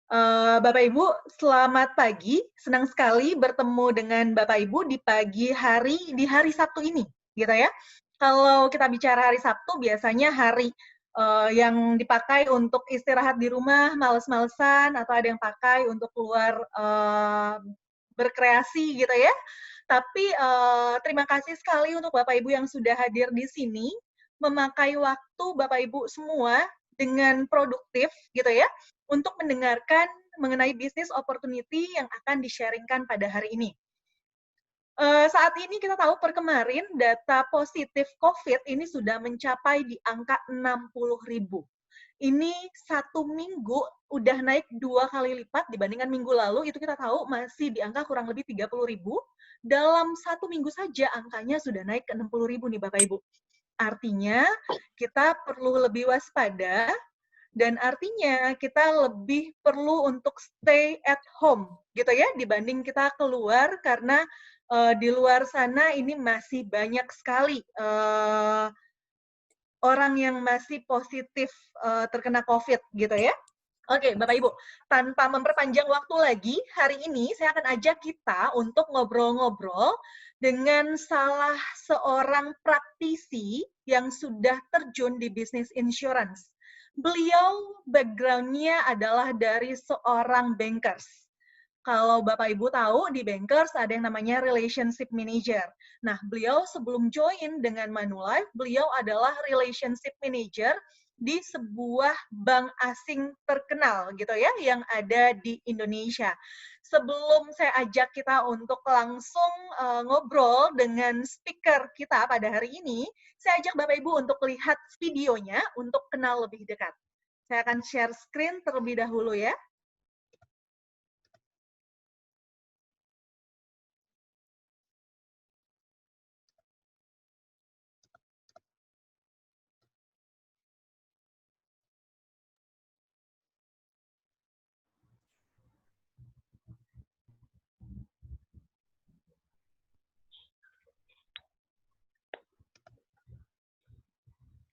Bapak Ibu, selamat pagi. Senang sekali bertemu dengan Bapak Ibu di pagi hari, di hari Sabtu ini, gitu ya. Kalau kita bicara hari Sabtu, biasanya hari yang dipakai untuk istirahat di rumah, males-malesan, atau ada yang pakai untuk keluar berkreasi, gitu ya. Tapi terima kasih sekali untuk Bapak Ibu yang sudah hadir di sini, memakai waktu Bapak Ibu semua dengan produktif, gitu ya, untuk mendengarkan mengenai bisnis opportunity yang akan di-sharing-kan pada hari ini. Saat ini kita tahu per kemarin data positif COVID ini sudah mencapai di angka 60.000. Ini 1 minggu udah naik 2 kali lipat dibandingkan minggu lalu, itu kita tahu masih di angka kurang lebih 30.000. Dalam 1 minggu saja angkanya sudah naik ke 60.000 nih Bapak Ibu. Artinya kita perlu lebih waspada dan artinya kita lebih perlu untuk stay at home gitu ya dibanding kita keluar karena di luar sana ini masih banyak sekali orang yang masih positif terkena COVID gitu ya. Oke, Bapak Ibu, tanpa memperpanjang waktu lagi, hari ini saya akan ajak kita untuk ngobrol-ngobrol dengan salah seorang praktisi yang sudah terjun di bisnis insurance. Beliau background-nya adalah dari seorang bankers. Kalau Bapak Ibu tahu, di Bankers ada yang namanya Relationship Manager. Nah, beliau sebelum join dengan Manulife, beliau adalah Relationship Manager di sebuah bank asing terkenal gitu ya, yang ada di Indonesia. Sebelum saya ajak kita untuk langsung ngobrol dengan speaker kita pada hari ini, saya ajak Bapak Ibu untuk lihat videonya untuk kenal lebih dekat. Saya akan share screen terlebih dahulu ya.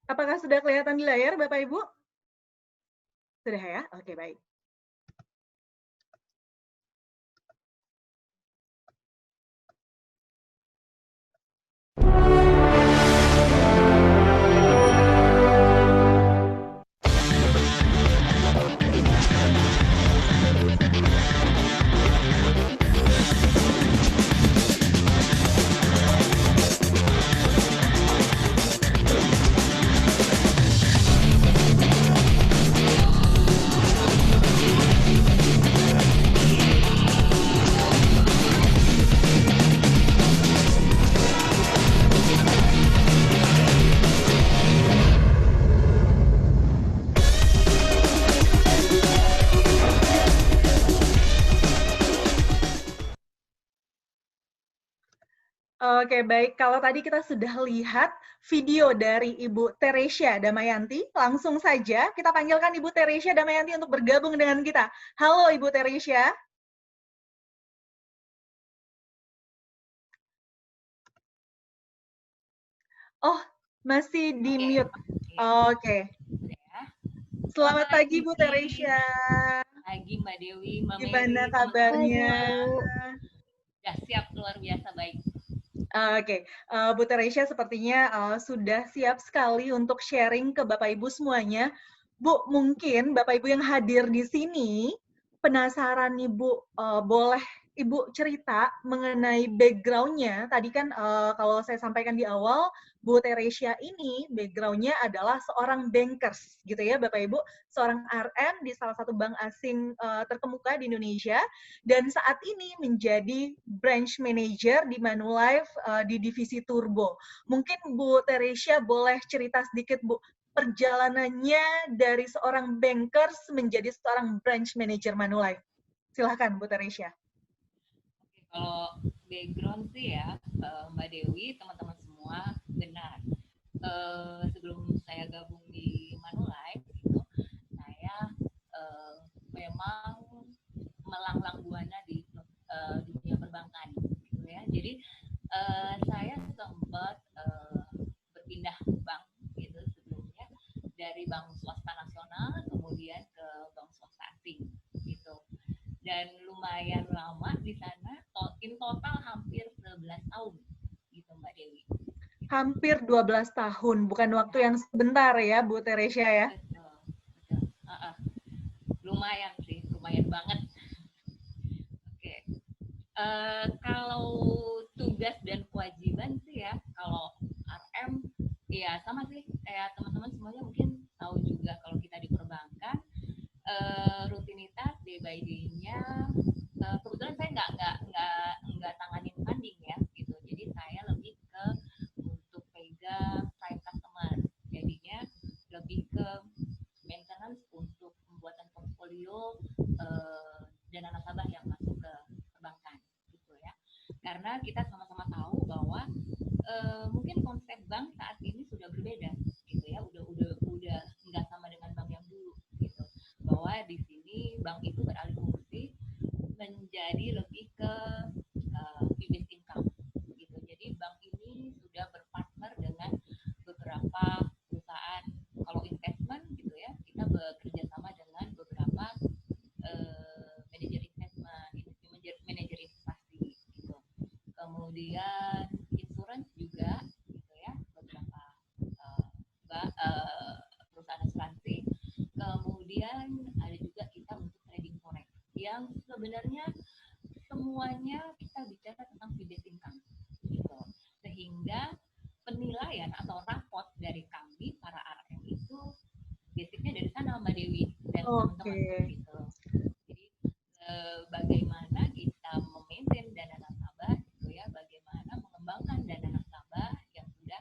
Apakah sudah kelihatan di layar, Bapak Ibu? Sudah ya? Oke, baik. Oke, baik. Kalau tadi kita sudah lihat video dari Ibu Teresia Damayanti, langsung saja kita panggilkan Ibu Teresia Damayanti untuk bergabung dengan kita. Halo Ibu Teresia. Oh, masih di mute. Oke. Selamat pagi Bu Teresia. Pagi Mbak Dewi, Mbak Gimana Mary, kabarnya? sudah siap, luar biasa baik. Oke, Bu Teresia sepertinya sudah siap sekali untuk sharing ke Bapak Ibu semuanya. Bu, mungkin Bapak Ibu yang hadir di sini penasaran nih Bu, boleh Ibu cerita mengenai background-nya. Tadi kan kalau saya sampaikan di awal, Bu Teresia ini background-nya adalah seorang bankers, gitu ya Bapak Ibu, seorang RM di salah satu bank asing terkemuka di Indonesia, dan saat ini menjadi branch manager di Manulife di divisi Turbo. Mungkin Bu Teresia boleh cerita sedikit Bu, perjalanannya dari seorang bankers menjadi seorang branch manager Manulife. Silahkan Bu Teresia. Oke, kalau background sih ya Mbak Dewi, teman-teman semua benar. Sebelum saya gabung di Manulife itu saya memang melanglang buana di dunia perbankan gitu ya. Jadi saya sempat berpindah bank gitu sebelumnya dari bank swasta nasional kemudian ke bank swasta asing gitu. dan lumayan lama di sana, in total hampir 11 tahun gitu Mbak Dewi. Hampir 12 tahun, bukan waktu yang sebentar ya Bu Teresia ya? Betul, betul. Lumayan sih, lumayan banget. Oke. Kalau tugas dan kewajiban sih ya, kalau RM ya sama sih kayak teman-teman semuanya mungkin tahu juga kalau kita di perbankan, rutinitas day by day-nya, kebetulan saya nggak tanganin funding ya gitu, jadi saya lebih ke untuk pegang prime customer, jadinya lebih ke maintenance untuk pembuatan portfolio dana nasabah yang masuk ke perbankan gitu ya, karena kita sama-sama tahu bahwa mungkin konsep bank saat ini sudah berbeda gitu ya, udah nggak sama dengan bank yang dulu gitu, bahwa di sini bank itu beralih fungsi menjadi lebih ke fee based income gitu, jadi bank ini sudah berpartner dengan beberapa perusahaan, kalau investment gitu ya kita bekerja sama dengan beberapa manajer investment, manajer investasi gitu, kemudian insurance juga gitu ya, beberapa perusahaan asuransi, kemudian ada juga kita untuk trading forex yang sebenarnya semuanya kita bicara tentang fee based income gitu, sehingga penilaian atau raport dari kami para RM itu basicnya dari sana Mbak Dewi dan teman-teman gitu. Jadi bagaimana kita memaintain dana nasabah gitu ya, bagaimana mengembangkan dana nasabah yang sudah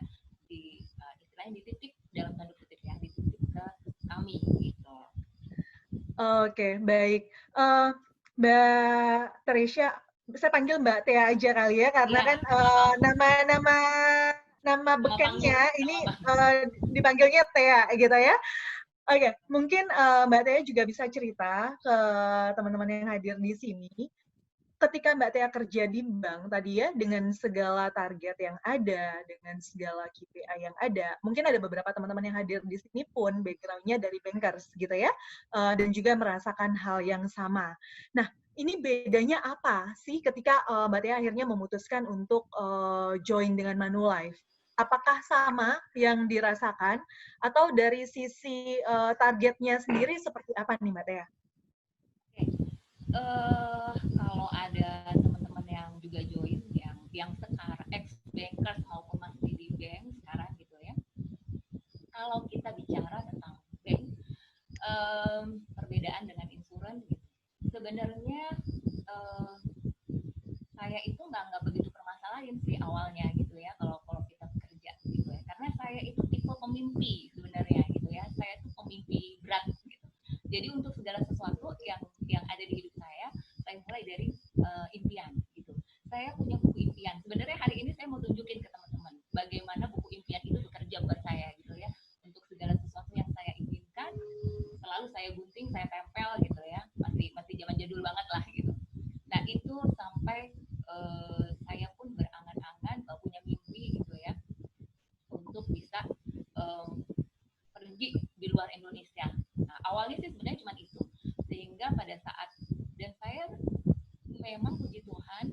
istilahnya dititip dalam tanda kutip ya, dititip ke kami gitu. Oke, baik. Mbak Teresia, saya panggil Mbak Tia aja kali ya, karena Ya, kan nama bekennya ini dipanggilnya Tia gitu ya. Oke, mungkin Mbak Tia juga bisa cerita ke teman-teman yang hadir di sini. Ketika Mbak Tia kerja di bank tadi ya, dengan segala target yang ada, dengan segala KPI yang ada, mungkin ada beberapa teman-teman yang hadir di sini pun background-nya dari bankers gitu ya, dan juga merasakan hal yang sama. Nah, ini bedanya apa sih ketika Mbak Tia akhirnya memutuskan untuk join dengan Manulife? Apakah sama yang dirasakan, atau dari sisi targetnya sendiri seperti apa nih Mbak Tia? Kalau ada teman-teman yang juga join yang sekarang ex bankers maupun masih di bank sekarang gitu ya, kalau kita bicara tentang bank, perbedaan dengan insurance gitu, sebenarnya saya itu nggak begitu permasalahin sih awalnya gitu ya, kalau kalau kita bekerja gitu ya, karena saya itu tipe pemimpi sebenarnya gitu ya, saya itu pemimpi berat gitu, jadi untuk segala sesuatu yang ada di hidup saya mulai dari impian gitu. Saya punya buku impian. Sebenarnya hari ini saya mau tunjukin ke teman-teman bagaimana buku impian itu bekerja buat saya gitu ya. Untuk segala sesuatu yang saya inginkan, selalu saya gunting, saya tempel gitu ya. Masih zaman jadul banget lah gitu. Nah itu sampai saya pun berangan-angan punya mimpi gitu ya, untuk bisa pergi di luar Indonesia. Nah, awalnya sih sebenarnya cuma itu, sehingga pada saat, dan saya memang puji Tuhan,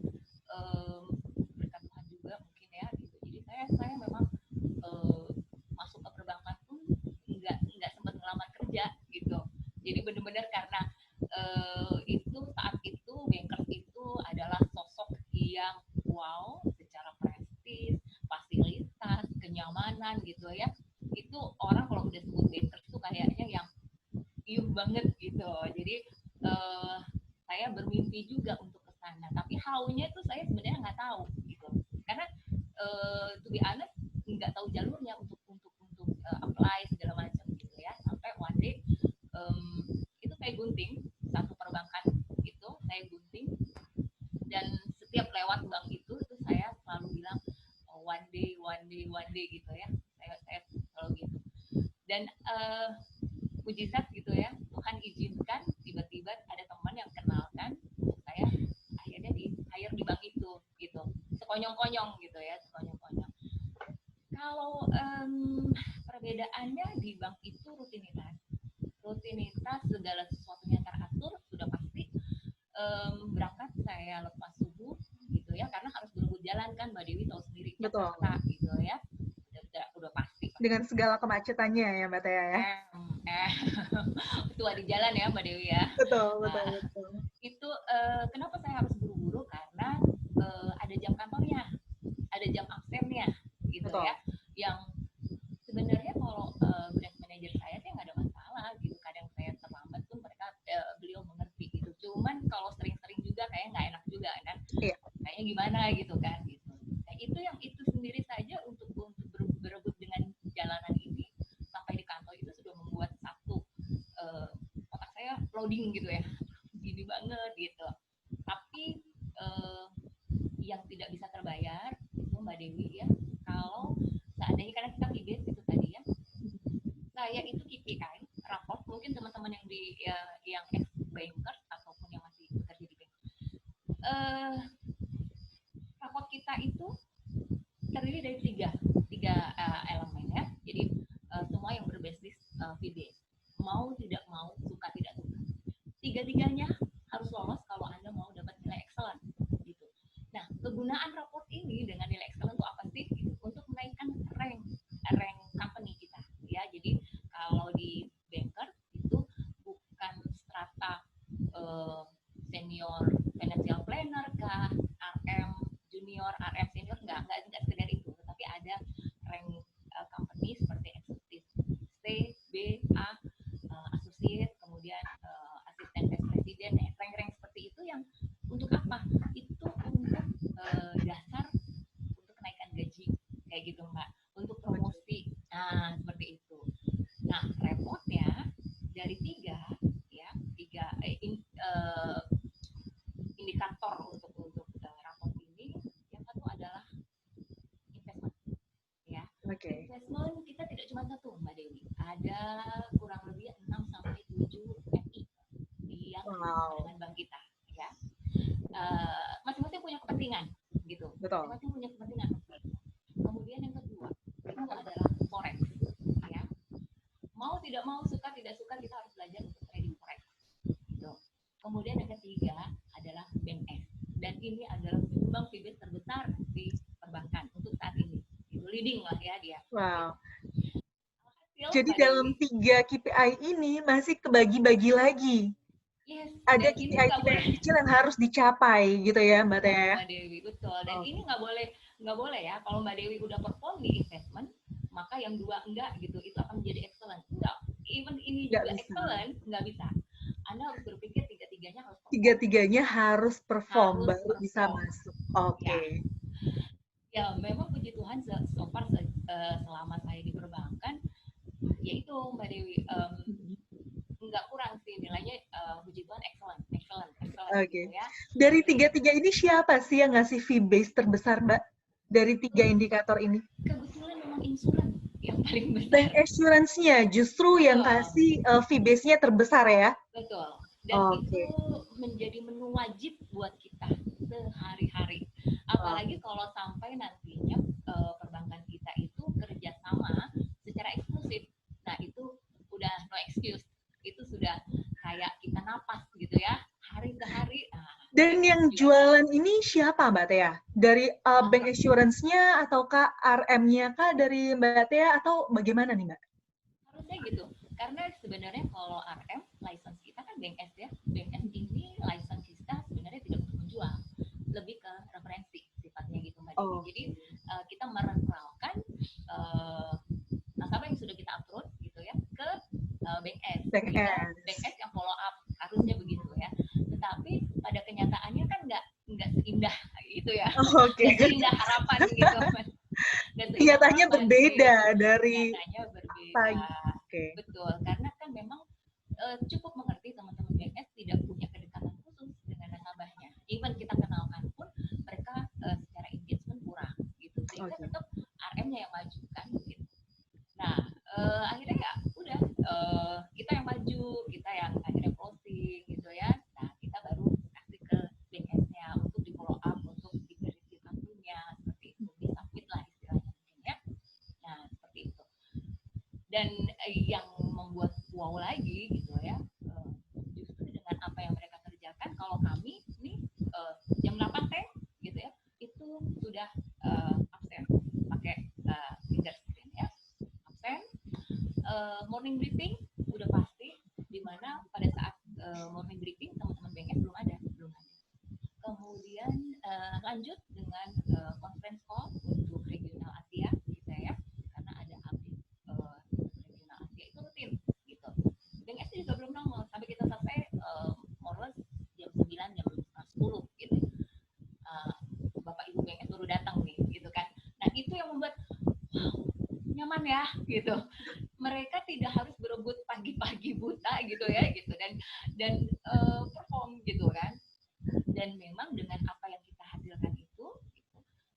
berkat Tuhan juga mungkin ya gitu, jadi saya memang masuk ke perbankan pun nggak sempat ngelamar kerja gitu, jadi benar-benar karena itu saat itu bankers itu adalah sosok yang wow secara prestis, fasilitas, kenyamanan gitu ya, itu orang kalau udah sebut bankers tuh kayaknya yang iuh banget gitu, jadi saya bermimpi juga untuk ke sana, tapi how-nya tuh saya sebenarnya nggak tahu gitu, karena to be honest nggak tahu jalurnya untuk apply segala macam gitu ya, sampai one day itu saya gunting satu perbankan, itu saya gunting, dan setiap lewat bank itu saya selalu bilang one day one day gitu ya, saya selalu gitu, dan mujizat gitu ya, Tuhan izinkan tiba-tiba ada teman yang kenalkan saya, akhirnya di hire di bank itu gitu, sekonyong-konyong gitu ya, sekonyong-konyong. Kalau perbedaannya di bank itu rutinitas segala sesuatunya teratur sudah pasti, berangkat saya lepas subuh gitu ya, karena harus berebut jalan kan, Mbak Dewi tahu sendiri Betul. Jakarta gitu ya, udah pasti. Dengan segala kemacetannya ya Mbak Tia ya. Tua di jalan ya Mbak Dewi ya. Betul, betul, betul. Itu kenapa saya harus buru-buru, karena ada jam kantornya, ada jam absennya gitu Betul. ya, yang sebenarnya kalau branch manager saya sih nggak ada masalah gitu, kadang saya terlambat pun mereka beliau mengerti gitu, cuman kalau sering-sering juga kayaknya nggak enak juga kan. Iya. Kayaknya gimana gitu kan gitu. Nah, itu sendiri saja untuk berebut dengan jalanan ini sampai di kantor itu sudah membuat satu otak saya loading gitu ya, gini banget gitu. Tapi yang tidak bisa terbayar itu Mbak Dewi ya, kalau seandainya, karena kita pibes itu tadi ya, saya itu KPI raport, mungkin teman-teman yang di yang ex banker ataupun yang masih bekerja di bank, raport kita itu terdiri dari tiga elemen ya. Jadi semua yang berbasis pibes, mau tidak mau, suka tidak suka, tiga-tiganya harus lolos kalau Anda mau dapat nilai excellent gitu. Nah, kegunaan raport ini dengan nilai excellent itu apa sih? Gitu. Untuk menaikkan rank company kita ya. Jadi kalau di banker itu bukan strata senior financial planner kah, RM junior, RM senior, enggak sekedar itu, tetapi ada rank company seperti eksekutif C, B, A, associate, kemudian asisten vice president, rank-rank seperti itu yang untuk apa? Itu untuk dasar untuk kenaikan gaji kayak gitu Mbak, untuk promosi, nah seperti itu. Nah repotnya dari tiga indikator untuk raport ini, yang satu adalah investment ya. Oke. Investment kita tidak cuma satu Mbak Dewi, ada kurang lebih 6 sampai 7 MI yang dengan bank kita ya. Masing-masing punya kepentingan gitu. Betul. Masing-masing punya kepentingan. Kemudian yang kedua itu adalah forex ya. Mau tidak mau, suka tidak suka, kita harus belajar untuk trading forex gitu. Kemudian yang ketiga adalah bank S, dan ini adalah penyumbang pibes terbesar di perbankan untuk saat ini. Itu leading lah ya dia. Wow. Hasil, Jadi Mbak dalam Dewi, 3 KPI ini masih kebagi-bagi lagi. yes, Ada dan ini nggak KPI boleh kecil yang harus dicapai gitu ya Mbak Tia ya. Mbak Dewi, betul. Dan ini nggak boleh ya, kalau Mbak Dewi udah perform di investment, maka yang dua enggak gitu, itu akan menjadi excellent. Enggak, even ini Nggak juga bisa. excellent, nggak bisa. Anda harus berpikir tiga-tiganya harus perform. Tiga-tiganya harus perform Harus baru perform. bisa masuk. Oke. Ya, memang puji Tuhan so far selama saya di perbankan, yaitu Mbak Dewi, nggak kurang sih nilainya, puji Tuhan excellent Oke. gitu ya. Dari tiga-tiga ini siapa sih yang ngasih fee base terbesar Mbak? Dari 3 indikator ini? Kebetulan memang insuran yang paling besar. Bank assurance-nya justru yang kasih fee base-nya terbesar ya? Betul. Dan itu menjadi menu wajib buat kita sehari-hari. Apalagi kalau sampai nantinya perbankan kita itu kerjasama secara eksklusif. Nah itu udah no excuse. Itu sudah kayak kita napas gitu ya, hari ke hari. Dan yang jualan ini siapa Mbak Tia? Dari bank assurance-nya ataukah RM-nya kah dari Mbak Tia atau bagaimana nih Mbak? Harusnya gitu. Karena sebenarnya kalau RM, license kita kan Bank S ya. Bank S ini license kita sebenarnya tidak untuk menjual, lebih ke referensi sifatnya gitu Mbak Dewi. Jadi kita mereferalkan nasabah yang sudah kita upload gitu ya ke Bank S. Bank S yang follow up, harusnya begitu ya. Tetapi pada kenyataannya kan nggak seindah gitu ya. Nggak seindah harapan gitu. Kenyataannya berbeda dari kenyataannya berbeda. Betul, karena kan memang cukup mengerti teman-teman BNS tidak punya kedekatan khusus dengan nasabahnya. Even kita kenalkan pun mereka secara engagement kurang gitu. Sehingga tetap RM-nya yang maju kan gitu. Nah, akhirnya ya udah kita yang maju, kita yang akhirnya closing gitu ya. Nah, kita baru kasih ke BNS-nya untuk di follow up, untuk diverifikasinya seperti itu, disubmit lah istilahnya mungkin ya. Nah, seperti itu. Dan yang membuat wow lagi gitu ya, justru dengan apa yang mereka kerjakan, kalau kami sudah absen pakai finger screen ya, absen. Morning briefing udah pasti, di mana pada saat morning briefing teman-teman BNS belum ada. Kemudian lanjut dengan conference call untuk regional Asia kita ya, karena ada update regional Asia itu rutin gitu. BNS juga belum nongol sampai kita selesai more or less jam 9, jam 10 gitu. Bapak Ibu BNS baru datang nih gitu kan. Nah itu yang membuat nyaman ya gitu. Mereka tidak harus berebut pagi-pagi buta gitu ya gitu, dan perform gitu kan. Dan memang dengan apa yang kita hasilkan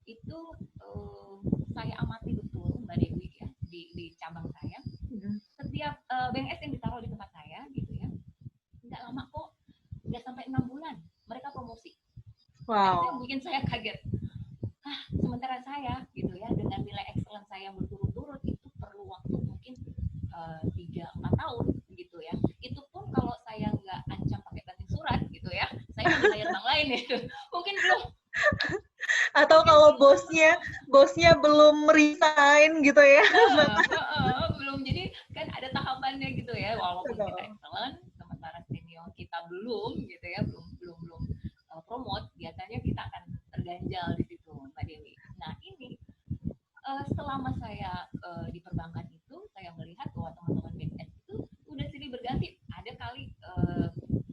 itu saya amati betul Mbak Dewi ya di cabang saya. Setiap BNS yang ditaruh di tempat saya gitu ya, nggak lama kok, nggak sampai 6 bulan mereka promosi. Wow. Nah, itu yang bikin saya kaget. Sementara saya gitu ya dengan nilai excellence saya yang berturut-turut itu perlu waktu mungkin 3-4 tahun gitu ya. Itu pun kalau saya nggak ancam pakai banting surat gitu ya, saya mau bayar bank lain itu mungkin belum. Atau kalau bosnya belum resign gitu ya. Belum, jadi kan ada tahapannya gitu ya, walaupun kita excellent sementara senior kita belum gitu ya, belum promote, biasanya kita akan terganjal di situ Mbak Dewi. Nah ini selama saya di perbankan itu saya melihat bahwa teman-teman BNS itu udah silih berganti. Ada kali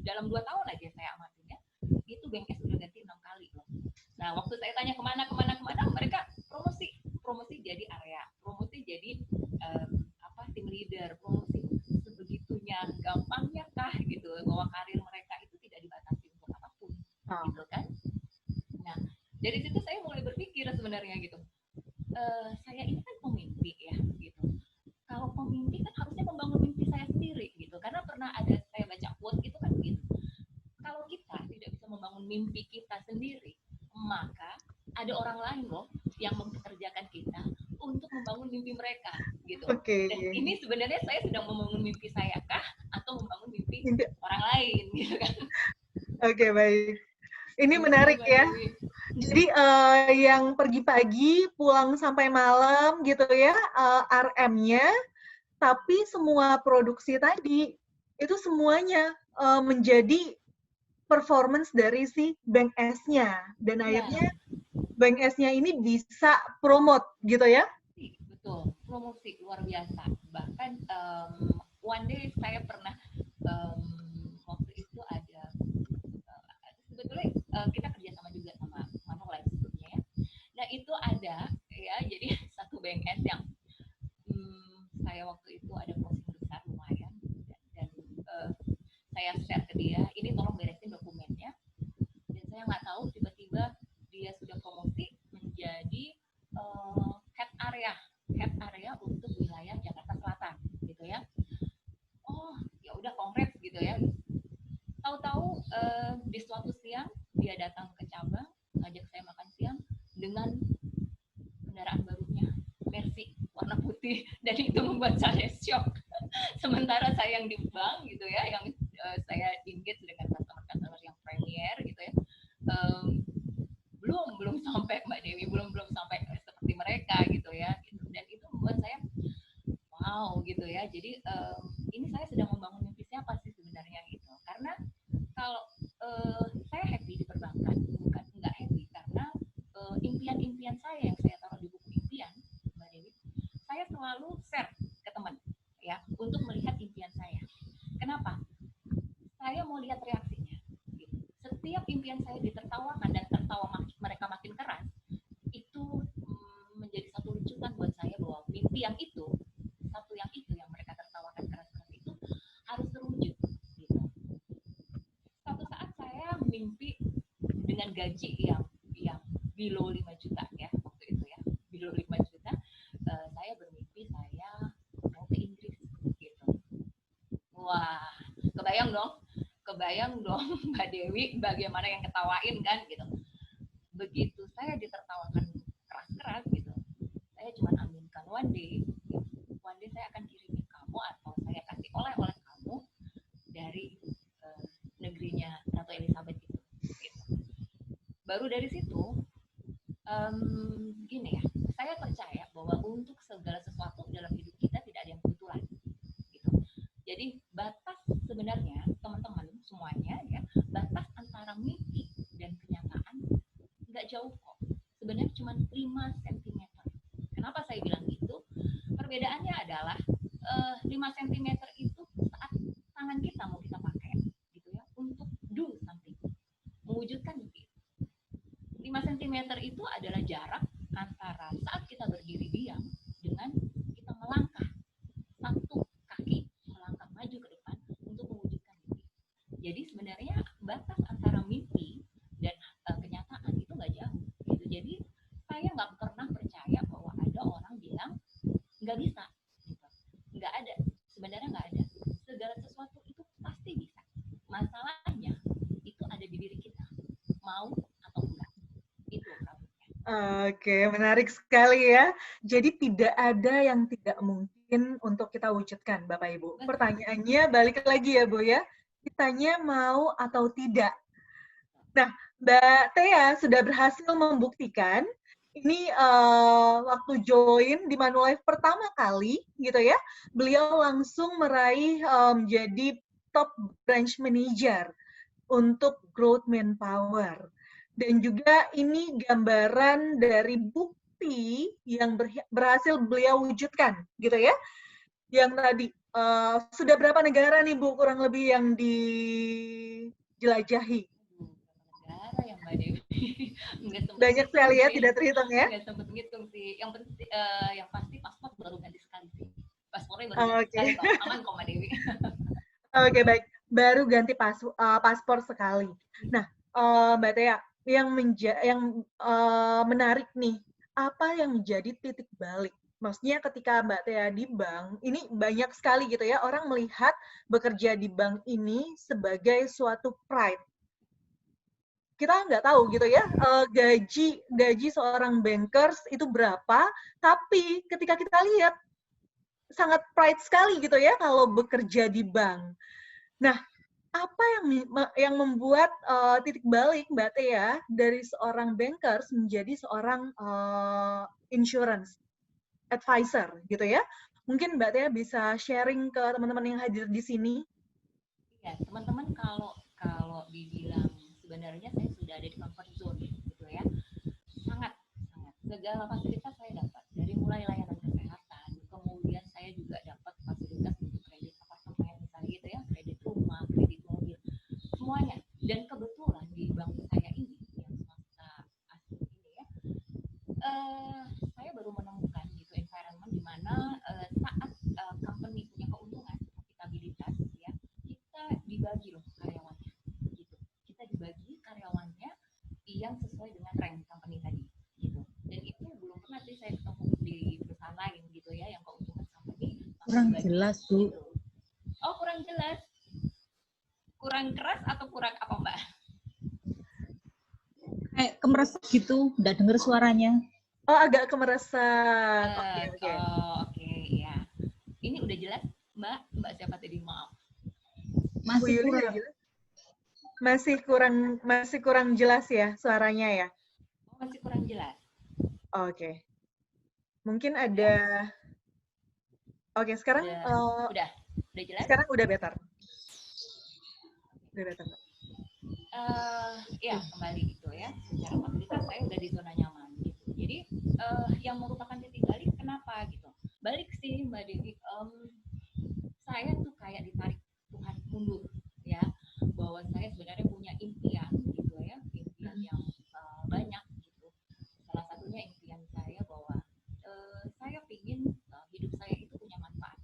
dalam 2 tahun aja saya amatinya itu BNS udah ganti 6 kali loh. Nah waktu saya tanya kemana mereka promosi jadi area, promosi jadi tim leader, promosi sebegitunya gampangnya kah gitu, bahwa karir mereka itu tidak dibatasi untuk apapun gitu kan. Nah dari situ saya mulai berpikir sebenarnya gitu, saya ini kan pemimpi ya gitu. Kalau pemimpi kan harusnya membangun mimpi saya sendiri gitu, karena pernah ada saya baca quote itu kan gitu. Kalau kita tidak bisa membangun mimpi kita sendiri, maka ada orang lain loh yang mempekerjakan kita untuk membangun mimpi mereka gitu. Dan ini sebenarnya saya sedang membangun mimpi saya kah atau membangun mimpi orang lain gitu kan. Oke, baik. Ini menarik ya. Jadi yang pergi pagi, pulang sampai malam gitu ya, RM-nya, tapi semua produksi tadi itu semuanya menjadi performance dari si Bank S-nya, dan akhirnya Bank S-nya ini bisa promote gitu ya? Betul, promosi luar biasa. Bahkan one day saya pernah waktu itu ada sebetulnya kita kerjasama juga sama Manulife sebelumnya ya. Nah itu ada ya, jadi satu BNS yang saya waktu itu ada closing besar lumayan, dan saya share ke dia, ini tolong beresin dokumennya, dan saya nggak tahu tiba-tiba dia sudah promosi menjadi head area untuk wilayah Jakarta Selatan gitu ya. Oh ya udah, kongres gitu ya. Tahu-tahu di suatu siang dia datang ke cabang, ngajak saya makan siang dengan kendaraan barunya, Mercy warna putih, dan itu membuat saya shock. Sementara saya yang di bank gitu ya, yang saya engage dengan customer yang premier gitu ya, belum sampai Mbak Dewi, belum sampai seperti mereka gitu ya, gitu. Dan itu membuat saya wow gitu ya. Jadi ini saya sedang membangun mimpi siapa sih sebenarnya gitu. Karena kalau saya happy di perbankan, bukan nggak happy karena impian-impian saya yang saya taruh di buku impian Mbak Dewi, saya selalu share ke teman ya untuk melihat impian saya. Kenapa? Saya mau lihat reaksinya gitu. Setiap impian saya ditertawakan dan mereka makin keras, itu menjadi satu rujukan buat saya bahwa mimpi yang itu yang mereka tertawakan keras-keras itu harus terwujud gitu. Suatu saat saya mimpi dengan gaji yang below 5 juta ya waktu itu ya, below 5 juta. Saya bermimpi saya mau ke Inggris gitu. Wah, kebayang dong Mbak Dewi bagaimana yang ketawain kan gitu. Begitu saya ditertawakan keras-keras gitu, saya cuma aminkan one day saya akan kirimin kamu atau saya kasih oleh-oleh kamu dari negerinya Ratu Elizabeth gitu. Baru dari situ Gini ya, saya percaya bahwa untuk segala sesuatu dalam hidup kita tidak ada yang kebetulan gitu. Jadi batas sebenarnya teman-teman semuanya ya, batas antara mimpi dan kenyataan nggak jauh kok. Sebenarnya cuma 5 cm. Kenapa saya bilang gitu? Perbedaannya adalah 5 cm itu saat tangan kita mau kita pakai gitu ya untuk do something, mewujudkan mimpi. 5 cm itu adalah jarak antara saat kita berdiri diam dengan kita melangkah satu kaki melangkah maju ke depan untuk mewujudkan mimpi. Jadi sebenarnya batas antara mimpi dan kenyataan itu nggak jauh gitu. Jadi saya nggak pernah percaya bahwa ada orang bilang nggak bisa gitu. Nggak ada, sebenarnya nggak ada. Segala sesuatu itu pasti bisa. Masalahnya itu ada di diri kita, mau atau enggak. Itu problemnya. Oke, menarik sekali ya. Jadi tidak ada yang tidak mungkin untuk kita wujudkan, Bapak Ibu. Betul. Pertanyaannya balik lagi ya, Bu ya. Kitanya mau atau tidak. Nah, Mbak Tea sudah berhasil membuktikan ini waktu join di Manulife pertama kali gitu ya, beliau langsung meraih menjadi top branch manager untuk growth manpower. Dan juga ini gambaran dari bukti yang berhasil beliau wujudkan gitu ya. Yang tadi sudah berapa negara nih Bu kurang lebih yang dijelajahi? Negara yang Mbak Dewi Banyak sekali ya, tidak terhitung ya. nggak sempet ngitung sih. Yang pasti paspor baru ganti sekali sih. Paspornya baru ganti Oke. sekali kok. Aman kok Mbak Dewi. Oke, baik. Baru ganti paspor sekali. Nah, Mbak Tea, yang menarik nih, apa yang menjadi titik balik? Maksudnya ketika Mbak Tea di bank, ini banyak sekali gitu ya, orang melihat bekerja di bank ini sebagai suatu pride. Kita nggak tahu gitu ya, gaji seorang bankers itu berapa, tapi ketika kita lihat, sangat pride sekali gitu ya kalau bekerja di bank. Nah, apa yang membuat titik balik Mbak Tea dari seorang bankers menjadi seorang insurance advisor gitu ya? Mungkin Mbak Tea bisa sharing ke teman-teman yang hadir di sini. Ya, teman-teman kalau kalau dibilang sebenarnya saya sudah ada di comfort zone gitu ya. Sangat sangat segala fasilitas saya dapat dari mulai layanan kesehatan, kemudian saya juga dapat fasilitas untuk kredit apartemen misalnya gitu ya, kredit rumah, kredit mobil, semuanya. Dan kebetulan di bank saya ini yang swasta asli ini ya, saya baru menemukan gitu environment di mana saat company punya keuntungan profitabilitas ya, kita dibagi loh karyawannya gitu. Kita dibagi karyawannya yang sesuai dengan rank company tadi gitu. Dan itu belum pernah sih saya ketemu di perusahaan lain gitu ya yang keuntungan company kurang jelas Bu. gitu. Oh, kurang jelas. Kurang keras atau kurang apa Mbak? Kayak kemeresek gitu, nggak dengar suaranya. Oh, agak kemeresan. Oke. Oke, ya. Ini udah jelas, Mbak? Mbak siapa tadi? Maaf. Masih Bu Yuli kurang. udah jelas? Masih kurang jelas ya suaranya ya? Oh, masih kurang jelas. Oke. Mungkin ada. Oke, sekarang Udah jelas? Sekarang udah better. Udah better. Ya, kembali gitu ya. Secara fasilitas saya udah di zona nyaman gitu. Jadi yang merupakan titik balik kenapa gitu? Balik sih Mbak Dewi. Saya tuh kayak ditarik Tuhan mundur ya, bahwa saya sebenarnya punya impian gitu ya, impian yang banyak gitu. Salah satunya impian saya bahwa saya pingin hidup saya itu punya manfaat,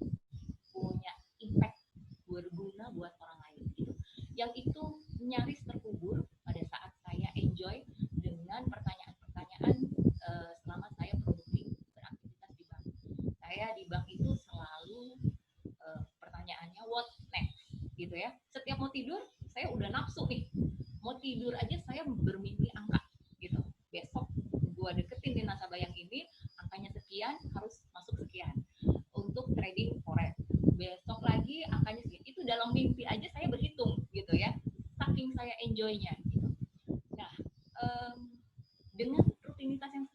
punya impact, berguna buat orang lain gitu. Yang itu nyaris terkubur pada saat saya enjoy dengan pertanyaan-pertanyaan selama saya produktif beraktivitas di bank. Saya di bank itu selalu pertanyaannya what next gitu ya. Setiap mau tidur saya udah nafsu nih, mau tidur aja saya bermimpi angka gitu. Besok gua deketin di nasabah yang ini, angkanya sekian, harus masuk sekian untuk trading forex. Besok lagi angkanya sekian. Itu dalam mimpi aja saya berhitung gitu ya, saking saya enjoynya gitu. Nah, dengan rutinitas yang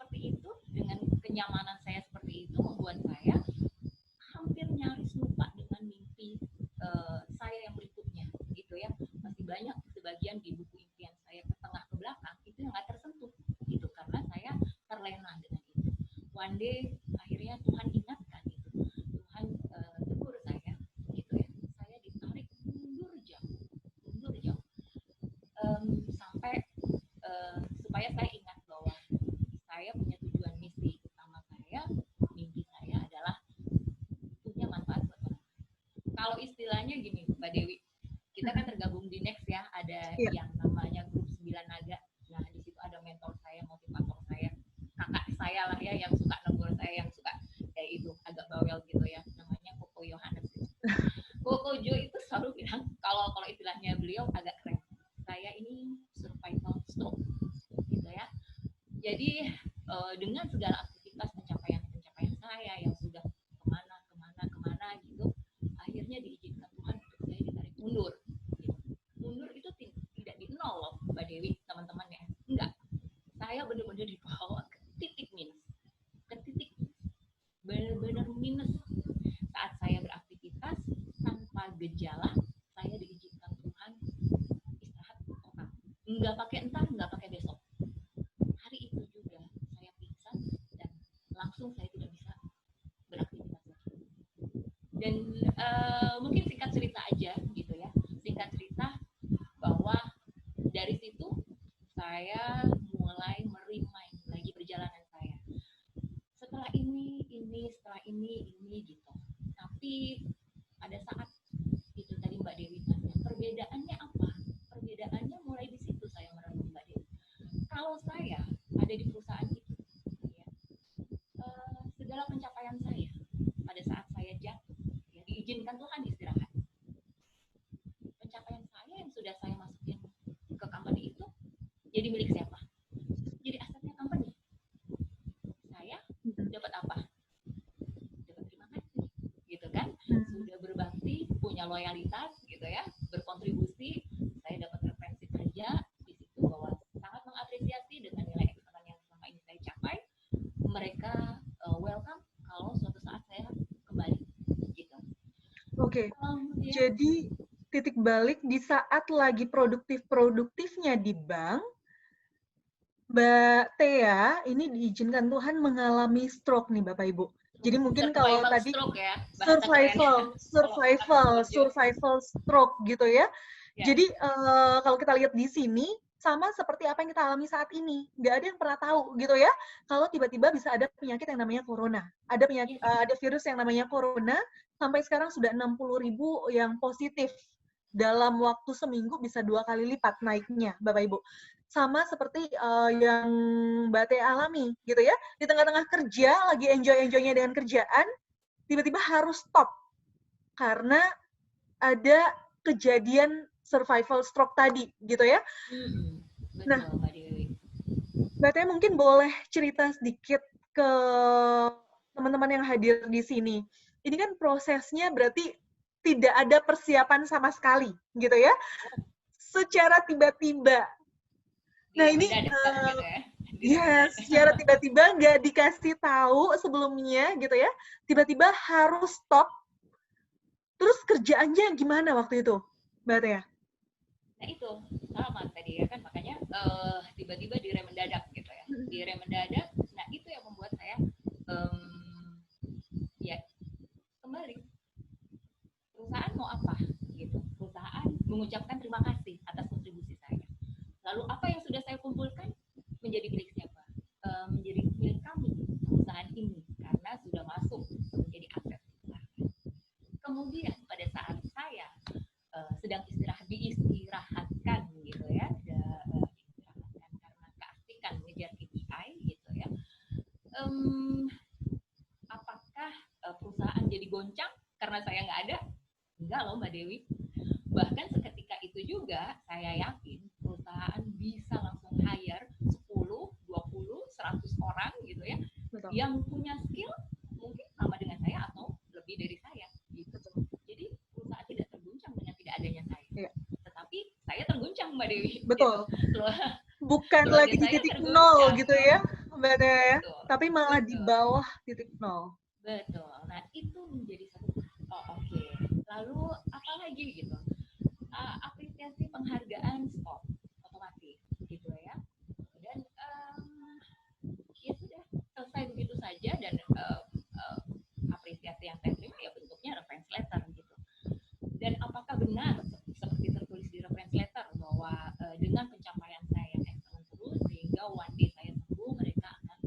bagian di buku impian saya ke tengah ke belakang itu yang nggak tersentuh gitu karena saya terlena dengan itu. One day akhirnya Tuhan ingatkan itu, Tuhan tegur saya gitu ya, saya ditarik mundur jauh sampai supaya saya ingat bahwa saya punya tujuan misi utama saya, mimpi saya adalah punya manfaat buat orang. Kalau istilahnya gini Mbak Dewi, kita kan tergabung di Next ya, ada yang namanya grup 9 naga. Nah di situ ada mentor saya, motivator saya, kakak saya lah ya yang suka negur saya, yang suka kayak itu agak bawel gitu ya, namanya Koko Yohanes. Koko Jo itu selalu bilang kalau istilahnya beliau agak keren, saya ini survival stroke gitu ya. Jadi dengan segala aktivitas pencapaian saya yang sudah kemana gitu, akhirnya diizinkan Tuhan untuk saya ditarik mundur. Gitu. Mundur itu tidak di nol loh Mbak Dewi, teman-teman ya. Enggak. Saya benar-benar dibawa ke titik minus. Benar-benar minus. Saat saya beraktivitas tanpa gejala, saya diizinkan Tuhan istirahat total. Enggak pakai enggak pakai besok. Hari itu juga saya pingsan dan langsung saya tidak bisa beraktivitas lagi. Dan mungkin singkat cerita aja gitu ya, singkat cerita bahwa dari situ saya mulai merimain lagi perjalanan saya. Setelah ini gitu. Tapi pada saat itu tadi Mbak Dewi tanya, perbedaannya apa? Perbedaannya mulai di situ saya merenung Mbak Dewi. Kalau saya ada di perusahaan itu, ya, segala pencapaian saya pada saat saya jatuh, ya, diizinkan Tuhan istirahat. Pencapaian saya yang sudah saya masukin ke company itu jadi milik siapa? Jadi asetnya company. Saya dapat apa? Dapat terima kasih, gitu kan? Sudah berbakti, punya loyalitas, gitu ya, berkontribusi. Saya dapat referensi kerja di situ bahwa sangat mengapresiasi dengan nilai excellent yang selama ini saya capai. Mereka welcome kalau suatu saat saya kembali, gitu. Oke. Jadi titik balik di saat lagi produktifnya di bank, Mbak Tia ini diizinkan Tuhan mengalami stroke nih Bapak Ibu. Jadi mungkin kalau tadi stroke ya, survival stroke gitu ya. Jadi kalau kita lihat di sini sama seperti apa yang kita alami saat ini, nggak ada yang pernah tahu gitu ya. Kalau tiba-tiba bisa ada penyakit yang namanya corona, ada virus yang namanya corona, sampai sekarang sudah 60.000 yang positif dalam waktu seminggu bisa 2 kali lipat naiknya, Bapak Ibu. Sama seperti yang Mbak Teh alami gitu ya, di tengah-tengah kerja lagi enjoy-enjoynya dengan kerjaan, tiba-tiba harus stop karena ada kejadian survival stroke tadi gitu ya. Betul, nah, Mbak Teh mungkin boleh cerita sedikit ke teman-teman yang hadir di sini. Ini kan prosesnya berarti tidak ada persiapan sama sekali gitu ya, secara tiba-tiba. Nah ini secara tiba-tiba nggak dikasih tahu sebelumnya gitu ya, tiba-tiba harus stop. Terus kerjaannya gimana waktu itu, Mbak Tia? Nah itu sama tadi ya kan, makanya tiba-tiba direm mendadak gitu ya, direm mendadak. Nah itu yang membuat saya ya kembali. Perusahaan mau apa gitu? Perusahaan mengucapkan terima kasih atas kontribusi saya. Lalu apa yang sudah saya kumpulkan menjadi milik siapa? Menjadi milik kami, perusahaan ini, karena sudah masuk menjadi aset. Kemudian pada saat saya sedang diistirahatkan gitu ya, diistirahatkan karena keasikan mengejar KPI gitu ya. Apakah perusahaan jadi goncang karena saya nggak ada? Enggak loh Mbak Dewi. Bahkan seketika itu juga saya yakin perusahaan bisa langsung hire 10, 20, 100 orang gitu ya. Betul. Yang punya skill mungkin sama dengan saya atau lebih dari saya gitu. Jadi perusahaan tidak terguncang dengan tidak adanya saya. Ya. Tetapi saya terguncang Mbak Dewi. Betul. Gitu. Bukan lagi di titik nol gitu ya Mbak Dewi, tapi malah di bawah titik nol. Betul. Nah itu menjadi satu. Oke. Lalu apa lagi gitu? dikasih penghargaan stop otomatis gitu ya. Dan ya sudah selesai begitu saja. Dan apresiasi yang saya terima ya bentuknya reference letter gitu. Dan apakah benar seperti tertulis di reference letter bahwa dengan pencapaian saya yang excellent terus sehingga one day saya sembuh, mereka akan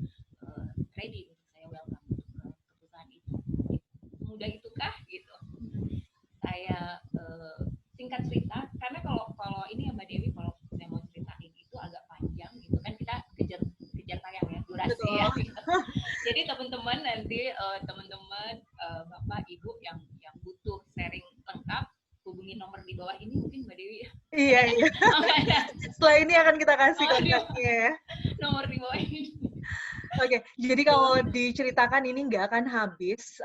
ready untuk saya welcome ke perusahaan itu. Mudah itukah gitu? Saya singkat cerita, karena kalau ini ya Mbak Dewi, kalau saya mau ceritain itu agak panjang gitu kan, kita kejar tayang ya, durasi ya. Gitu. Jadi teman-teman nanti teman-teman Bapak Ibu yang butuh sharing lengkap, hubungi nomor di bawah ini mungkin Mbak Dewi ya. Iya. Setelah ini akan kita kasih kontaknya ya. Nomor di bawah ini. Oke, jadi kalau diceritakan ini nggak akan habis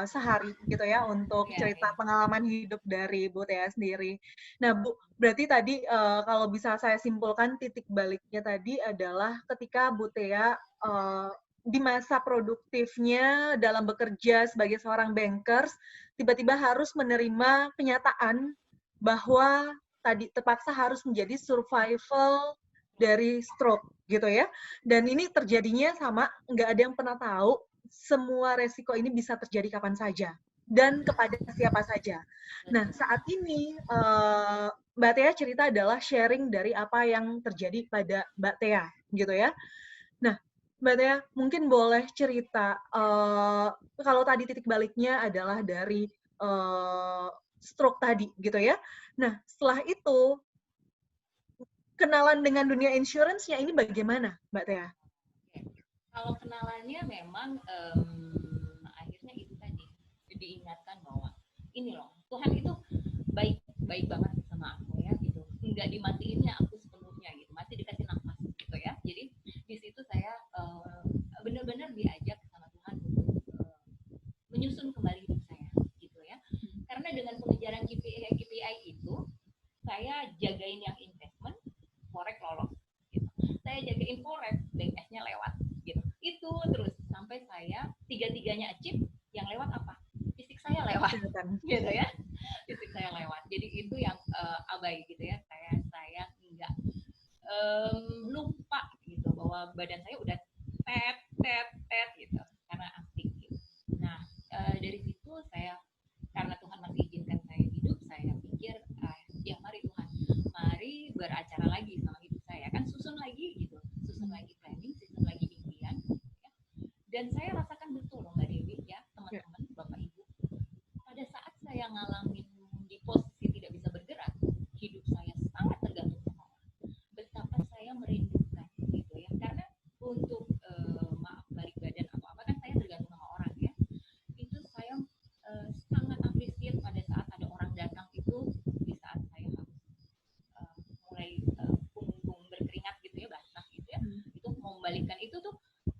sehari gitu ya untuk cerita pengalaman hidup dari Bu Tea sendiri. Nah Bu, berarti tadi kalau bisa saya simpulkan titik baliknya tadi adalah ketika Bu Tea di masa produktifnya dalam bekerja sebagai seorang bankers, tiba-tiba harus menerima kenyataan bahwa tadi terpaksa harus menjadi survival dari stroke gitu ya. Dan ini terjadinya sama, nggak ada yang pernah tahu semua resiko ini bisa terjadi kapan saja dan kepada siapa saja. Nah, saat ini Mbak Tea cerita adalah sharing dari apa yang terjadi pada Mbak Tea gitu ya. Nah, Mbak Tea mungkin boleh cerita kalau tadi titik baliknya adalah dari stroke tadi gitu ya. Nah, setelah itu kenalan dengan dunia insurance-nya ini bagaimana, Mbak Tea? Kalau kenalannya memang akhirnya itu tadi diingatkan bahwa ini loh, Tuhan itu baik banget sama aku ya gitu. Nggak dimatiin aku sepenuhnya gitu, masih dikasih nafas gitu ya. Jadi di situ saya benar-benar diajak sama Tuhan untuk menyusun kembali hidup saya gitu ya. Karena dengan pengejaran KPI itu saya jagain yang investment, forex lolos gitu. Saya jagain forex, BS-nya lewat gitu. Itu terus sampai saya tiga-tiganya achieve, yang lewat apa? Fisik saya lewat gitu ya. Fisik saya lewat. Jadi itu yang abai gitu ya. Saya enggak lupa gitu bahwa badan saya udah tet gitu karena aktif gitu. Nah, dari situ saya, karena Tuhan masih izinkan saya hidup, saya pikir ya mari Tuhan, mari beracara lagi sama hidup saya, kan susun lagi gitu, susun lagi planning, susun lagi impian ya. Dan saya rasakan betul loh Mbak Dewi ya, teman-teman, Bapak Ibu, pada saat saya ngalamin di posisi tidak bisa bergerak, hidup saya sangat tergantung sama orang. Betapa saya merindukan gitu ya, karena untuk maaf balik badan atau apa kan saya tergantung sama orang ya. Itu saya sangat appreciate pada saat ada orang datang itu di saat saya harus mulai punggung berkeringat gitu ya, basah gitu ya. Itu mau membalikkan itu tuh,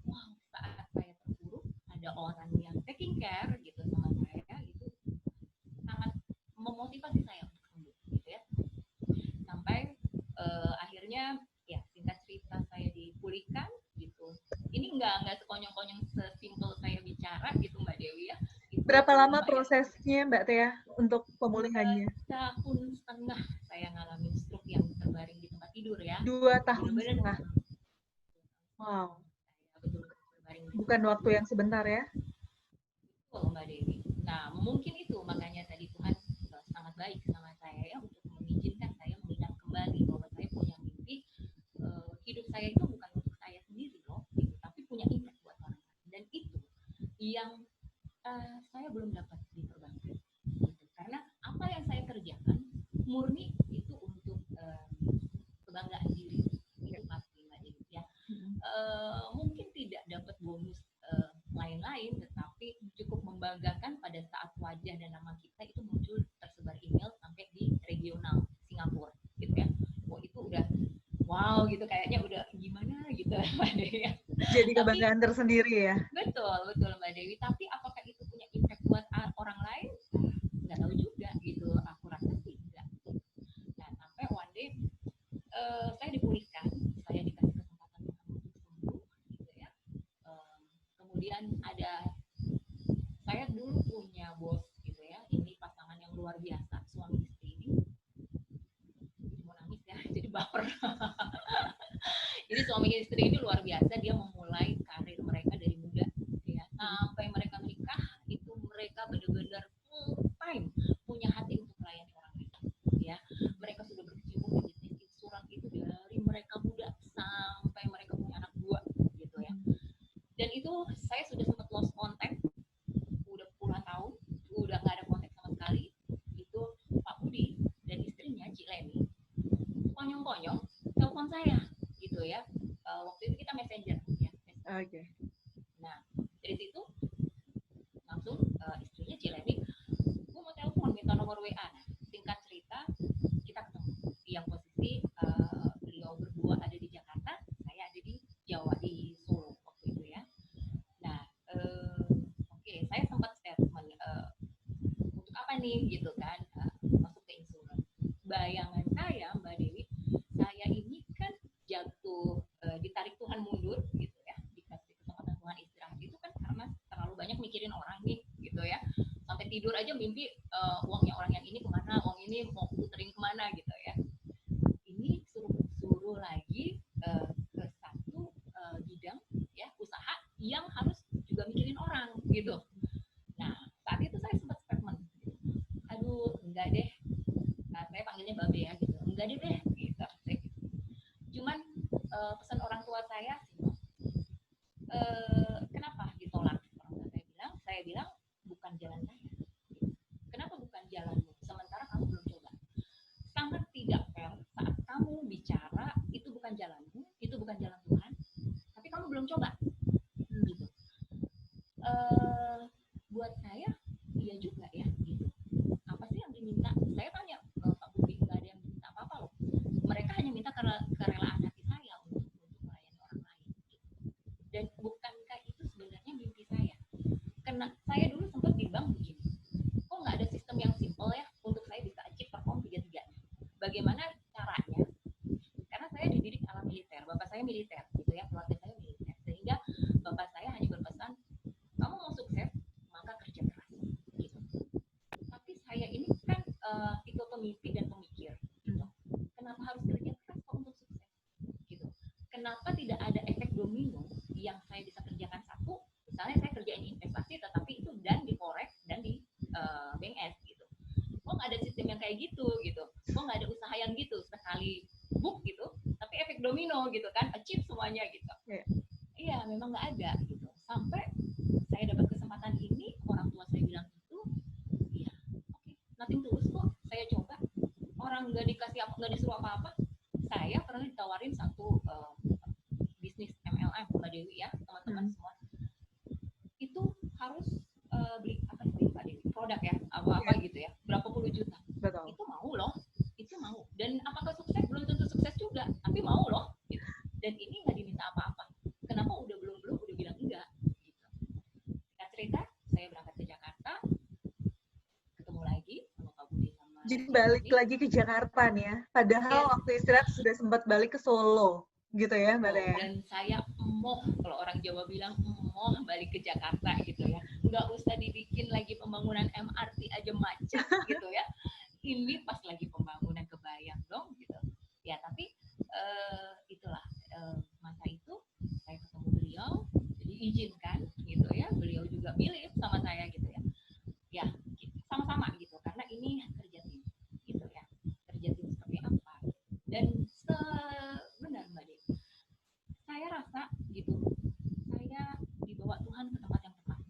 wow, saat saya terpuruk ada orang yang taking care gitu sama saya, itu sangat memotivasi saya untuk sembuh gitu ya. Sampai akhirnya ya singkat cerita saya dipulihkan gitu. Ini nggak sekonyong-konyong sesimpel saya bicara gitu Mbak Dewi ya. Berapa lama prosesnya Mbak Tea untuk pemulihannya? 2,5 tahun saya ngalamin stroke yang terbaring di tempat tidur ya. 2,5 tahun. Wow. Bukan waktu yang sebentar ya. Betul Mbak Dewi. Nah mungkin itu makanya tadi Tuhan sangat baik sama saya ya, untuk mengizinkan saya mengingat kembali bahwa saya punya mimpi, hidup saya itu bukan untuk saya sendiri loh gitu, tapi punya impact buat orang lain. Dan itu yang saya belum dapat di perbankan gitu. Karena apa yang saya kerjakan murni itu untuk kebanggaan diri, itu pasti Mbak Dewi ya. Mungkin tidak dapat bonus lain-lain, tetapi cukup membanggakan pada saat wajah dan nama kita itu muncul tersebar email sampai di regional Singapura gitu ya. Oh itu udah wow gitu, kayaknya udah gimana gitu Mbak Dewi ya. Jadi kebanggaan tersendiri ya. Betul Mbak Dewi. Tapi apakah itu punya impact buat orang lain? Nggak tahu juga gitu. Aku rasa sih enggak. Nah sampai one day saya dipulihkan, saya dikasih kesempatan untuk sembuh gitu ya. Kemudian ada, saya dulu punya bos gitu ya. Ini pasangan yang luar biasa, suami istri ini. baper. Jadi suami istri ini luar biasa, dia memulai karir mereka dari muda ya sampai mereka menikah itu mereka benar-benar full time punya hati untuk melayani orang lain ya. Mereka sudah berkecimpung di bisnis insuran itu dari mereka muda sampai mereka punya anak dua gitu ya. Dan itu saya sudah sempat lost contact, udah puluhan tahun, udah nggak ada kontak sama sekali. Itu Pak Budi dan istrinya Cik Leni, konyong-konyong telepon saya, gitu ya. Waktu itu kita messenger, ya. Oke. Nah, dari situ langsung istrinya Cik Leni, gue mau telepon minta nomor WA. Nah, singkat cerita, kita ketemu. Yang posisi beliau berdua ada di Jakarta, saya ada di Jawa, di Solo waktu itu ya. Nah, oke, saya sempat statement untuk apa nih gitu kan, masuk ke insuran. Bayangan saya Mbak Dewi, saya ini kan jatuh ditarik Tuhan mundur gitu ya, dikasih kesempatan Tuhan istirahat itu kan karena terlalu banyak mikirin orang nih gitu ya, sampai tidur aja mimpi uangnya orang yang ini kemana, uang ini mau puterin kemana gitu ya. Ini suruh lagi ke satu bidang ya usaha yang harus juga mikirin orang gitu. Nah saat itu saya sempat statement, aduh enggak deh, nah, saya panggilnya Babe ya gitu, enggak deh gitu. Cuman pesan orang tua saya kenapa ditolak, orang tua saya bilang bukan jalan saya. Kenapa bukan jalanmu sementara kamu belum coba? Sangat tidak fair saat kamu bicara itu bukan jalanmu, itu bukan jalan Tuhan, tapi kamu belum coba gitu. Buat saya iya juga ya gitu. Apa sih yang diminta? Saya tanya Pak Budi, nggak ada yang diminta apa-apa loh. Mereka hanya minta kerelaan hati saya untuk melayani orang lain gitu. Dan bukankah itu sebenarnya mimpi saya? Karena saya dulu sempat di bank begini, kok nggak ada sistem yang simple ya untuk saya bisa achieve perform 3-3-nya. Bagaimana caranya? Karena saya dididik ala militer, bapak saya militer gitu ya, keluarga saya militer, sehingga bapak saya hanya berpesan, kamu mau sukses maka kerja keras gitu. Tapi saya ini kan tipe pemimpi dan pemikir gitu. Kenapa harus kerja keras kok untuk sukses gitu? Kenapa tidak ada efek domino yang saya bisa kerjakan satu, misalnya saya kerjain investasi tetapi itu dan di forex dan di bank S gitu. Kok nggak ada sistem yang kayak gitu gitu? Kok nggak ada usaha yang gitu sekali book gitu, tapi efek domino gitu kan, achieve semuanya gitu. Iya, memang nggak ada gitu. Sampai saya dapat kesempatan ini, orang tua saya bilang itu, iya, oke, nothing tulus kok. Saya coba, orang nggak dikasih apa, nggak disuruh apa-apa. Saya pernah ditawarin satu bisnis MLM Mbak Dewi ya, teman-teman semua. Itu harus beli apa sih Mbak Dewi? Produk ya, apa-apa gitu ya, berapa puluh juta. Betul. Itu mau loh, itu mau. Dan apakah sukses? Belum tentu sukses juga, tapi mau loh. Gitu. Dan ini nggak diminta apa-apa. Kenapa udah bilang enggak? Gitu. Nah cerita, saya berangkat ke Jakarta, ketemu lagi sama Pak Budi sama. Jadi balik lagi ke Jakarta nih ya. Padahal waktu istirahat sudah sempat balik ke Solo, gitu ya Mbak Teh. Dan saya emoh, kalau orang Jawa bilang emoh balik ke Jakarta gitu ya. Nggak usah dibikin lagi pembangunan MRT aja macet gitu ya. Ini pas lagi pembangunan kebayang dong gitu. Ya tapi itulah masa itu saya ketemu beliau, jadi izinkan gitu ya. Beliau juga mirip sama saya gitu ya. Ya gitu. Sama-sama gitu karena ini kerja tim gitu ya. Kerja tim seperti apa? Dan benar Mbak Dewi, saya rasa gitu, saya dibawa Tuhan ke tempat yang tepat.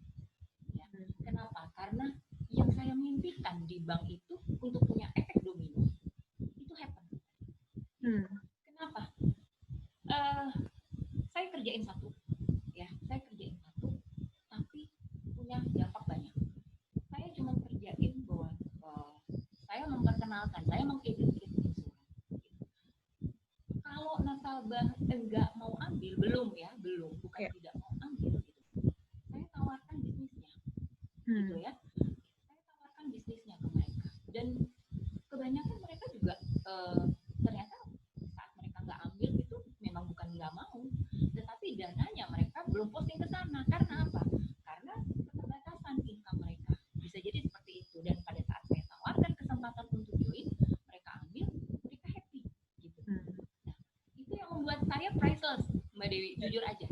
Ya. Kenapa? Karena yang saya mimpikan di bank itu untuk punya efek domino itu happen. Kenapa? Saya kerjain satu, ya, saya kerjain satu, tapi punya dampak banyak. Saya cuma kerjain bahwa saya memperkenalkan, saya mengedukasi insuran. Kalau nasabah enggak mau ambil, belum, bukan tidak mau ambil gitu. Saya tawarkan bisnisnya, gitu ya. Saya tawarkan bisnisnya ke mereka, dan kebanyakan mereka juga ternyata saat mereka nggak ambil itu memang bukan nggak mau, tetapi dananya mereka belum posting ke sana. Karena apa? Karena keterbatasan income mereka. Bisa jadi seperti itu. Dan pada saat saya tawarkan kesempatan untuk join, mereka ambil, mereka happy gitu. saya priceless, Mbak Dewi, jujur aja,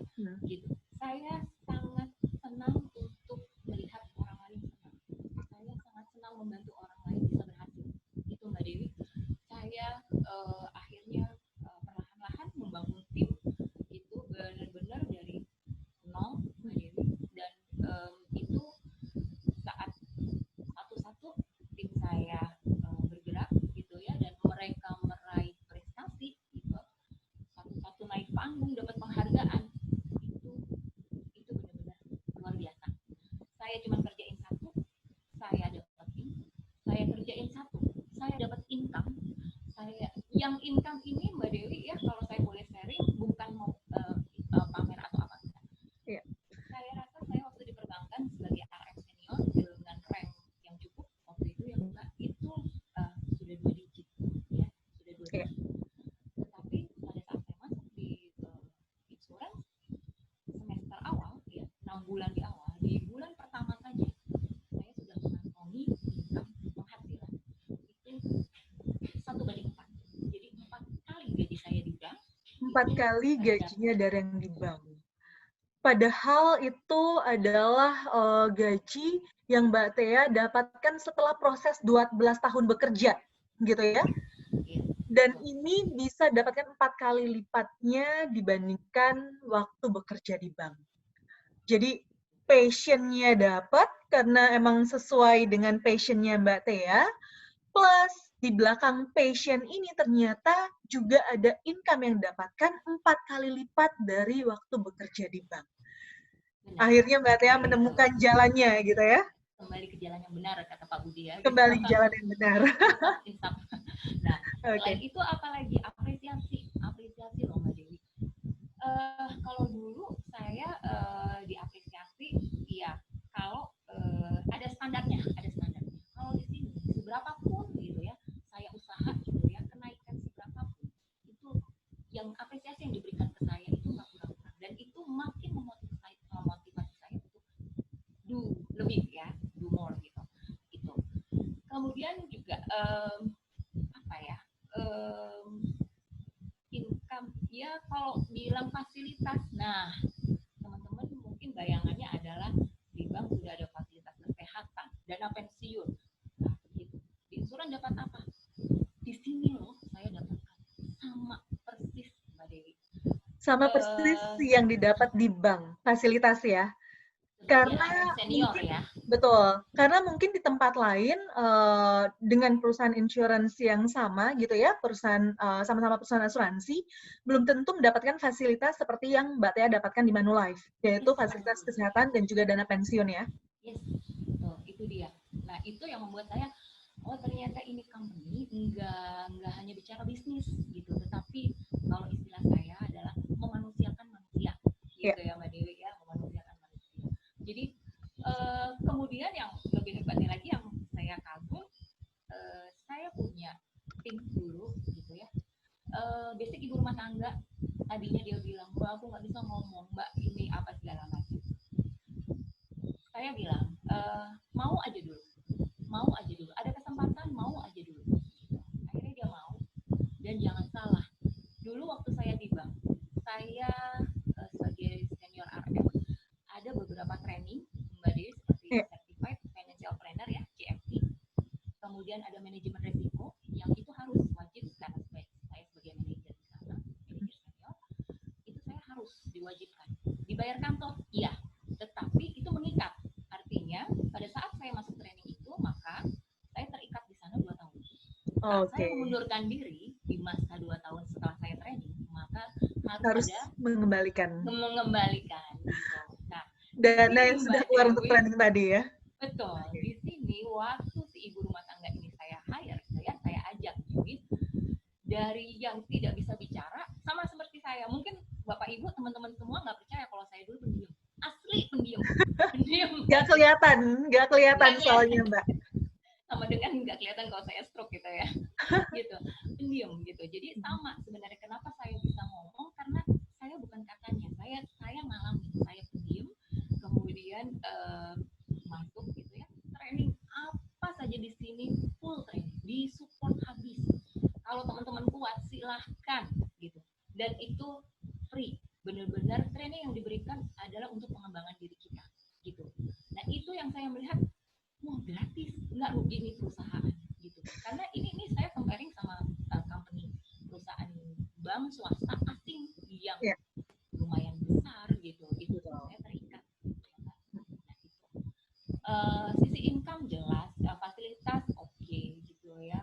gitu. Saya sangat senang untuk melihat orang lain senang. Saya sangat senang membantu orang lain bisa berhasil. Itu Mbak Dewi. Saya akhirnya perlahan-lahan membangun tim itu benar-benar dari nol, Mbak Dewi. Dan itu saat satu-satu tim saya bergerak gitu ya, dan mereka meraih prestasi gitu, satu-satu naik panggung dapat penghargaan, itu benar-benar luar biasa. Saya cuma kerjain satu, saya dapat tim. Saya kerjain satu, saya dapat income. Saya yang income ini Mbak Dewi ya, kalau saya boleh sharing, bukan mau pamer atau apa enggak. Iya. Saya rasa saya waktu di perbankan sebagai RM senior dengan rank yang cukup waktu itu ya Mbak, itu sudah 2 digit ya, sudah 2 digit. Tetapi pada saat saya masuk di insurance semester awal ya, 6 bulan di awal, di bulan pertama saja saya sudah mengantongi income penghasilan itu 1/4. Jadi 4 kali gaji saya di bank. 4 kali gajinya dari yang di bank. Padahal itu adalah gaji yang Mbak Tia dapatkan setelah proses 12 tahun bekerja, gitu ya. Dan ini bisa dapatkan 4 kali lipatnya dibandingkan waktu bekerja di bank. Jadi passion-nya dapat karena emang sesuai dengan passion-nya Mbak Tia, plus di belakang passion ini ternyata juga ada income yang dapatkan 4 kali lipat dari waktu bekerja di bank. Akhirnya Mbak Tia menemukan jalannya gitu ya. Kembali ke jalan yang benar kata Pak Budi ya. Kembali ke jalan yang benar. Nah, selain itu apalagi apresiasi loh Mbak Dewi. Kalau dulu saya diapresiasi, iya kalau ada standarnya. Kalau di sini seberapapun gitu ya, saya usaha gitu ya, kenaikan seberapapun itu yang apresiasi yang diberikan ke saya itu nggak kurang-kurang, dan itu makin memotivasi saya untuk do lebih ya, do more gitu. Itu. Kemudian juga income ya, kalau bilang fasilitas, nah teman-teman mungkin bayangannya adalah di bank sudah ada fasilitas kesehatan, dana pensiun, nah begitu. Di insuran dapat apa? Di sini loh saya dapatkan sama persis Mbak Dewi. Sama persis yang didapat di bank, fasilitas ya. Karena senior mungkin, ya. Betul, karena mungkin di tempat lain dengan perusahaan insurance yang sama gitu ya, perusahaan sama-sama perusahaan asuransi, belum tentu mendapatkan fasilitas seperti yang Mbak Tia dapatkan di Manulife, yaitu fasilitas kesehatan dan juga dana pensiun ya. Yes, betul, itu dia. Nah itu yang membuat saya, oh ternyata ini company nggak hanya bicara bisnis gitu, tetapi kalau istilah saya adalah memanusiakan manusia gitu ya Mbak Dewi ya, memanusiakan manusia. Jadi kemudian yang lebih hebatnya lagi yang saya kagum, saya punya tim dulu gitu ya, basic ibu rumah tangga. Tadinya dia bilang, Mbak aku nggak bisa ngomong, Mbak ini apa segala macam. Saya bilang, mau aja dulu, ada kesempatan mau aja dulu. Akhirnya dia mau, dan jangan salah, dulu waktu saya di bank, saya sebagai senior RM ada beberapa training Mbak Dewi seperti Certified Financial Planner ya, CFP. Kemudian ada manajemen risiko yang itu harus wajib, karena saya sebagai manajer di sana, manajer senior, itu saya harus diwajibkan. Dibayar kantor, iya, tetapi itu mengikat. Artinya pada saat saya masuk training itu, maka saya terikat di sana 2 tahun. Saat saya mengundurkan diri di masa 2 tahun setelah saya training, maka harus ada mengembalikan. Gitu. Nah, dana yang sudah keluar untuk training tadi ya. Betul. Di sini waktu si ibu rumah tangga ini saya hire, saya ajak join, dari yang tidak bisa bicara sama seperti saya. Mungkin Bapak Ibu teman-teman semua nggak percaya kalau saya dulu pendiam. Asli pendiam. Nggak kelihatan soalnya Mbak. Sama dengan nggak kelihatan kalau saya stroke gitu ya. Gitu. Pendiam gitu. Jadi sama sebenarnya kenapa saya bisa ngomong, karena saya bukan kakaknya. Saya ngalamin, saya pendiam, kemudian masuk gitu ya. Training apa saja di sini full training, di support habis. Kalau teman-teman kuat silahkan gitu. dan itu free, benar-benar training yang diberikan adalah untuk pengembangan diri kita gitu. Nah itu yang saya melihat, wah gratis, nggak rugi nih perusahaan gitu. Karena ini saya comparing sama company, perusahaan bank swasta asing yang Iya. lumayan besar gitu, itu saya terikat. Nah, itu. Sisi income jelas, fasilitas oke gitu ya,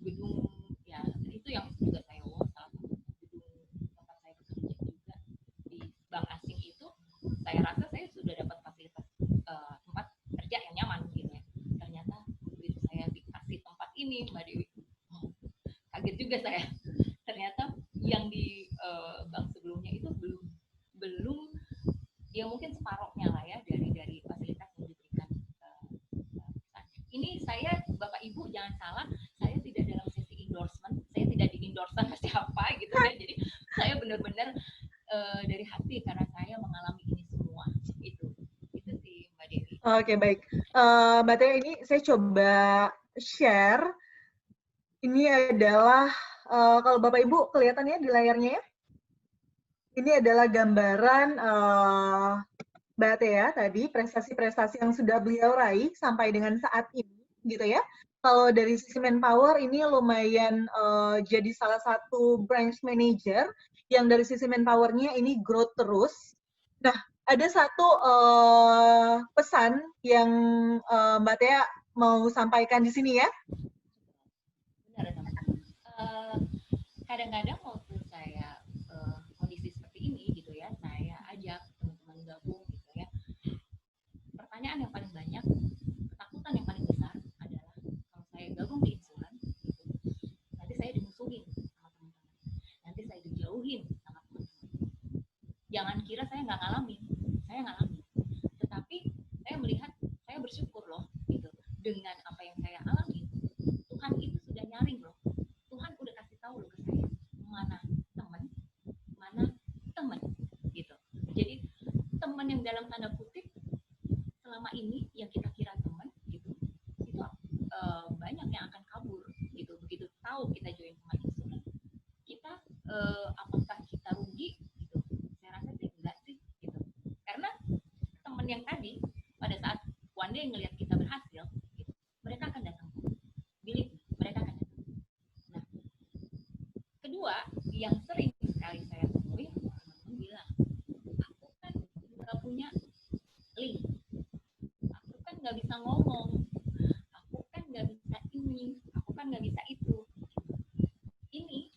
gedung ya itu yang juga saya salah satu gedung tempat saya bekerja juga di bank asing itu, saya rasa saya sudah dapat fasilitas tempat kerja yang nyaman gitu ya. Ternyata begitu saya dikasih tempat ini Mbak Dewi, kaget juga saya. Ternyata yang di bank sebelumnya itu belum ya mungkin separohnya lah ya dari fasilitas yang diberikan. Ini saya Bapak Ibu jangan salah, saya tidak dalam sesi endorsement, saya tidak di-endorse sama siapa gitu ya. Jadi saya benar-benar dari hati karena saya mengalami ini semua. Itu sih Mbak Dewi. Oke, baik. Mbak Tia, ini saya coba share. Ini adalah, kalau Bapak Ibu kelihatannya di layarnya ya, ini adalah gambaran Mbak Tia tadi, prestasi-prestasi yang sudah beliau raih sampai dengan saat ini, gitu ya. Kalau dari sisi manpower, ini lumayan jadi salah satu branch manager yang dari sisi manpower-nya ini growth terus. Nah, ada satu pesan yang Mbak Tia mau sampaikan di sini ya. Benar teman-teman. Kadang-kadang waktu saya kondisi seperti ini gitu ya, saya ajak teman-teman gabung gitu ya. Pertanyaan yang paling banyak, ketakutan yang paling besar adalah kalau saya gabung di insuran, gitu, nanti saya dimusuhin sama teman-teman, nanti saya dijauhin sama teman-teman. Jangan kira saya nggak ngalamin, saya ngalamin. Tetapi saya melihat, saya bersyukur loh gitu dengan apa yang saya alami. Tuhan itu sudah nyaring loh. Tuhan udah kasih tahu loh ke saya mana teman gitu. Jadi teman yang dalam tanda kutip selama ini yang kita kira teman gitu, itu banyak yang akan kabur gitu. Begitu tahu kita join teman insuran, kita apakah kita rugi gitu? Saya rasa tidak sih gitu. Karena teman yang tadi pada saat one day ngelihat kita berhasil gitu, mereka akan datang. Believe me, mereka akan datang. Nah, kedua yang sering sekali saya temui, teman-teman bilang, aku kan nggak punya link, aku kan nggak bisa ngomong, aku kan nggak bisa ini, aku kan nggak bisa itu. Ini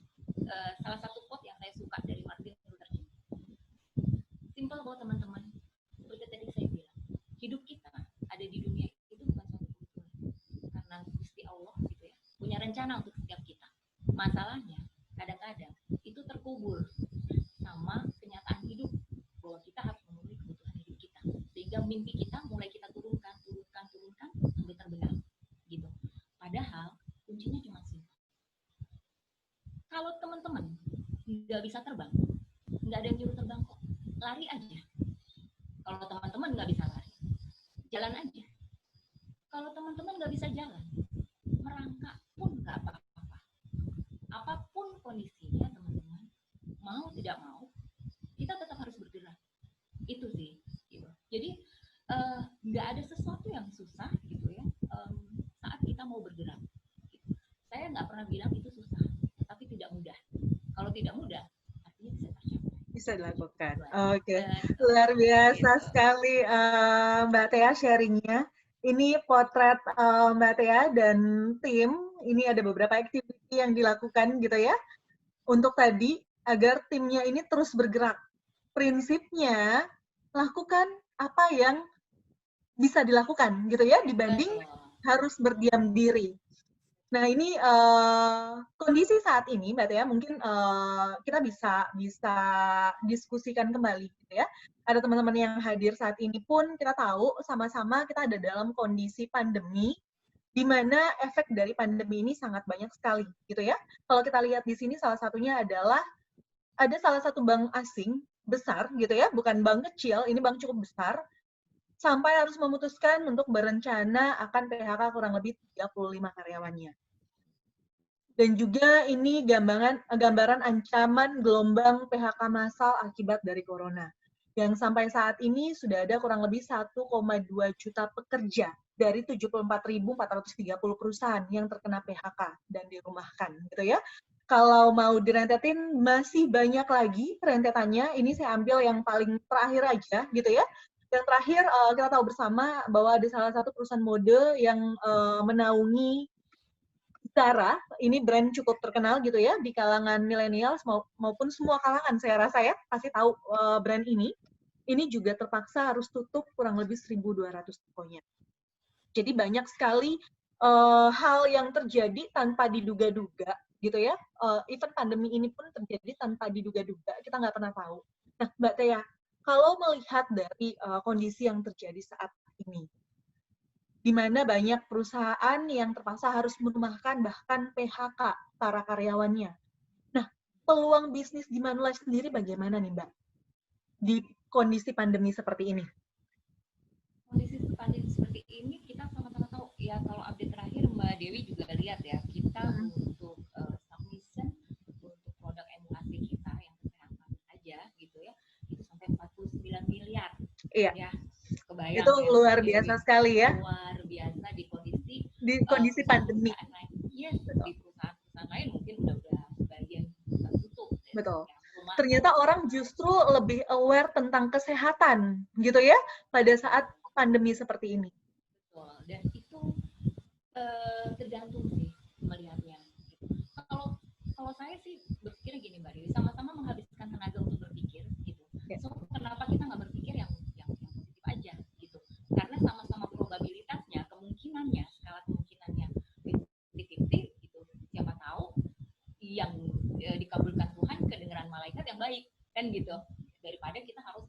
salah satu quote yang saya suka dari Martin Luther King. Simple kok teman-teman. Seperti tadi saya bilang, hidup kita ada di dunia itu bukan suatu kebetulan, karena Gusti Allah gitu ya punya rencana untuk setiap kita. Masalahnya kadang-kadang itu terkubur sama kenyataan hidup bahwa kita harus memenuhi kebutuhan hidup kita, sehingga mimpi kita mulai kita turunkan sampai terbenar gitu. Padahal kuncinya cuma simpel. Kalau teman-teman nggak bisa terbang, nggak ada yang nyuruh terbang kok, lari aja. Kalau teman-teman nggak bisa lari, jalan aja. Kalau teman-teman nggak bisa jalan, merangkak pun nggak apa-apa. Apapun kondisinya teman-teman, mau tidak mau, kita tetap harus bergerak. Itu sih. Gitu. Jadi nggak ada sesuatu yang susah gitu ya saat kita mau bergerak. Gitu. Saya nggak pernah bilang itu susah, tapi tidak mudah. Kalau tidak mudah, artinya bisa tercapai. Bisa dilakukan. Oke, luar biasa sekali Mbak Tia sharingnya. Ini potret Mbak Tia dan tim. Ini ada beberapa activity yang dilakukan gitu ya. Untuk tadi, agar timnya ini terus bergerak. Prinsipnya, lakukan apa yang bisa dilakukan gitu ya, dibanding harus berdiam diri. Nah, ini kondisi saat ini, Mbak Tia, mungkin kita bisa diskusikan kembali, gitu ya. Ada teman-teman yang hadir saat ini pun kita tahu sama-sama kita ada dalam kondisi pandemi, di mana efek dari pandemi ini sangat banyak sekali, gitu ya. Kalau kita lihat di sini, salah satunya adalah ada salah satu bank asing besar, gitu ya, bukan bank kecil, ini bank cukup besar, sampai harus memutuskan untuk berencana akan PHK kurang lebih 35 karyawannya. Dan juga ini gambaran ancaman gelombang PHK massal akibat dari corona. Yang sampai saat ini sudah ada kurang lebih 1,2 juta pekerja dari 74.430 perusahaan yang terkena PHK dan dirumahkan, gitu ya. Kalau mau direntetin masih banyak lagi rentetannya. Ini saya ambil yang paling terakhir aja, gitu ya. Yang terakhir kita tahu bersama bahwa ada salah satu perusahaan mode yang menaungi Zara. Ini brand cukup terkenal gitu ya di kalangan milenial maupun semua kalangan, saya rasa ya pasti tahu brand ini. Ini juga terpaksa harus tutup kurang lebih 1.200 tokonya. Jadi banyak sekali hal yang terjadi tanpa diduga-duga gitu ya. Even pandemi ini pun terjadi tanpa diduga-duga, kita nggak pernah tahu. Nah, Mbak Tia, kalau melihat dari kondisi yang terjadi saat ini, di mana banyak perusahaan yang terpaksa harus merumahkan bahkan PHK para karyawannya. Nah, peluang bisnis di Manulife sendiri bagaimana nih, Mbak? Di kondisi pandemi seperti ini? Kondisi pandemi seperti ini kita sama-sama tahu ya, kalau update terakhir Mbak Dewi juga lihat ya, kita untuk submission untuk produk emulasi kita yang kesehatan aja gitu ya, itu sampai 49 miliar. Iya. Ya, kebayang itu ya, luar biasa sekali ya. Luar biasa di kondisi pandemi. Yes, di perusahaan lain mungkin udah sebagian tutup. Betul. Ya, ternyata orang justru lebih aware tentang kesehatan gitu ya pada saat pandemi seperti ini. Betul. Dan itu tergantung sih melihatnya. Kalau saya sih berpikir gini Mbak Dewi, sama-sama menghabiskan tenaga untuk berpikir gitu. So kenapa kita nggak berpikir yang positif aja gitu? Karena sama-sama probabilitasnya, kemungkinannya, skala kemungkinannya 50-50 gitu. Siapa tahu yang dikabulkan Tuhan kedengaran malaikat yang baik kan gitu. Daripada kita harus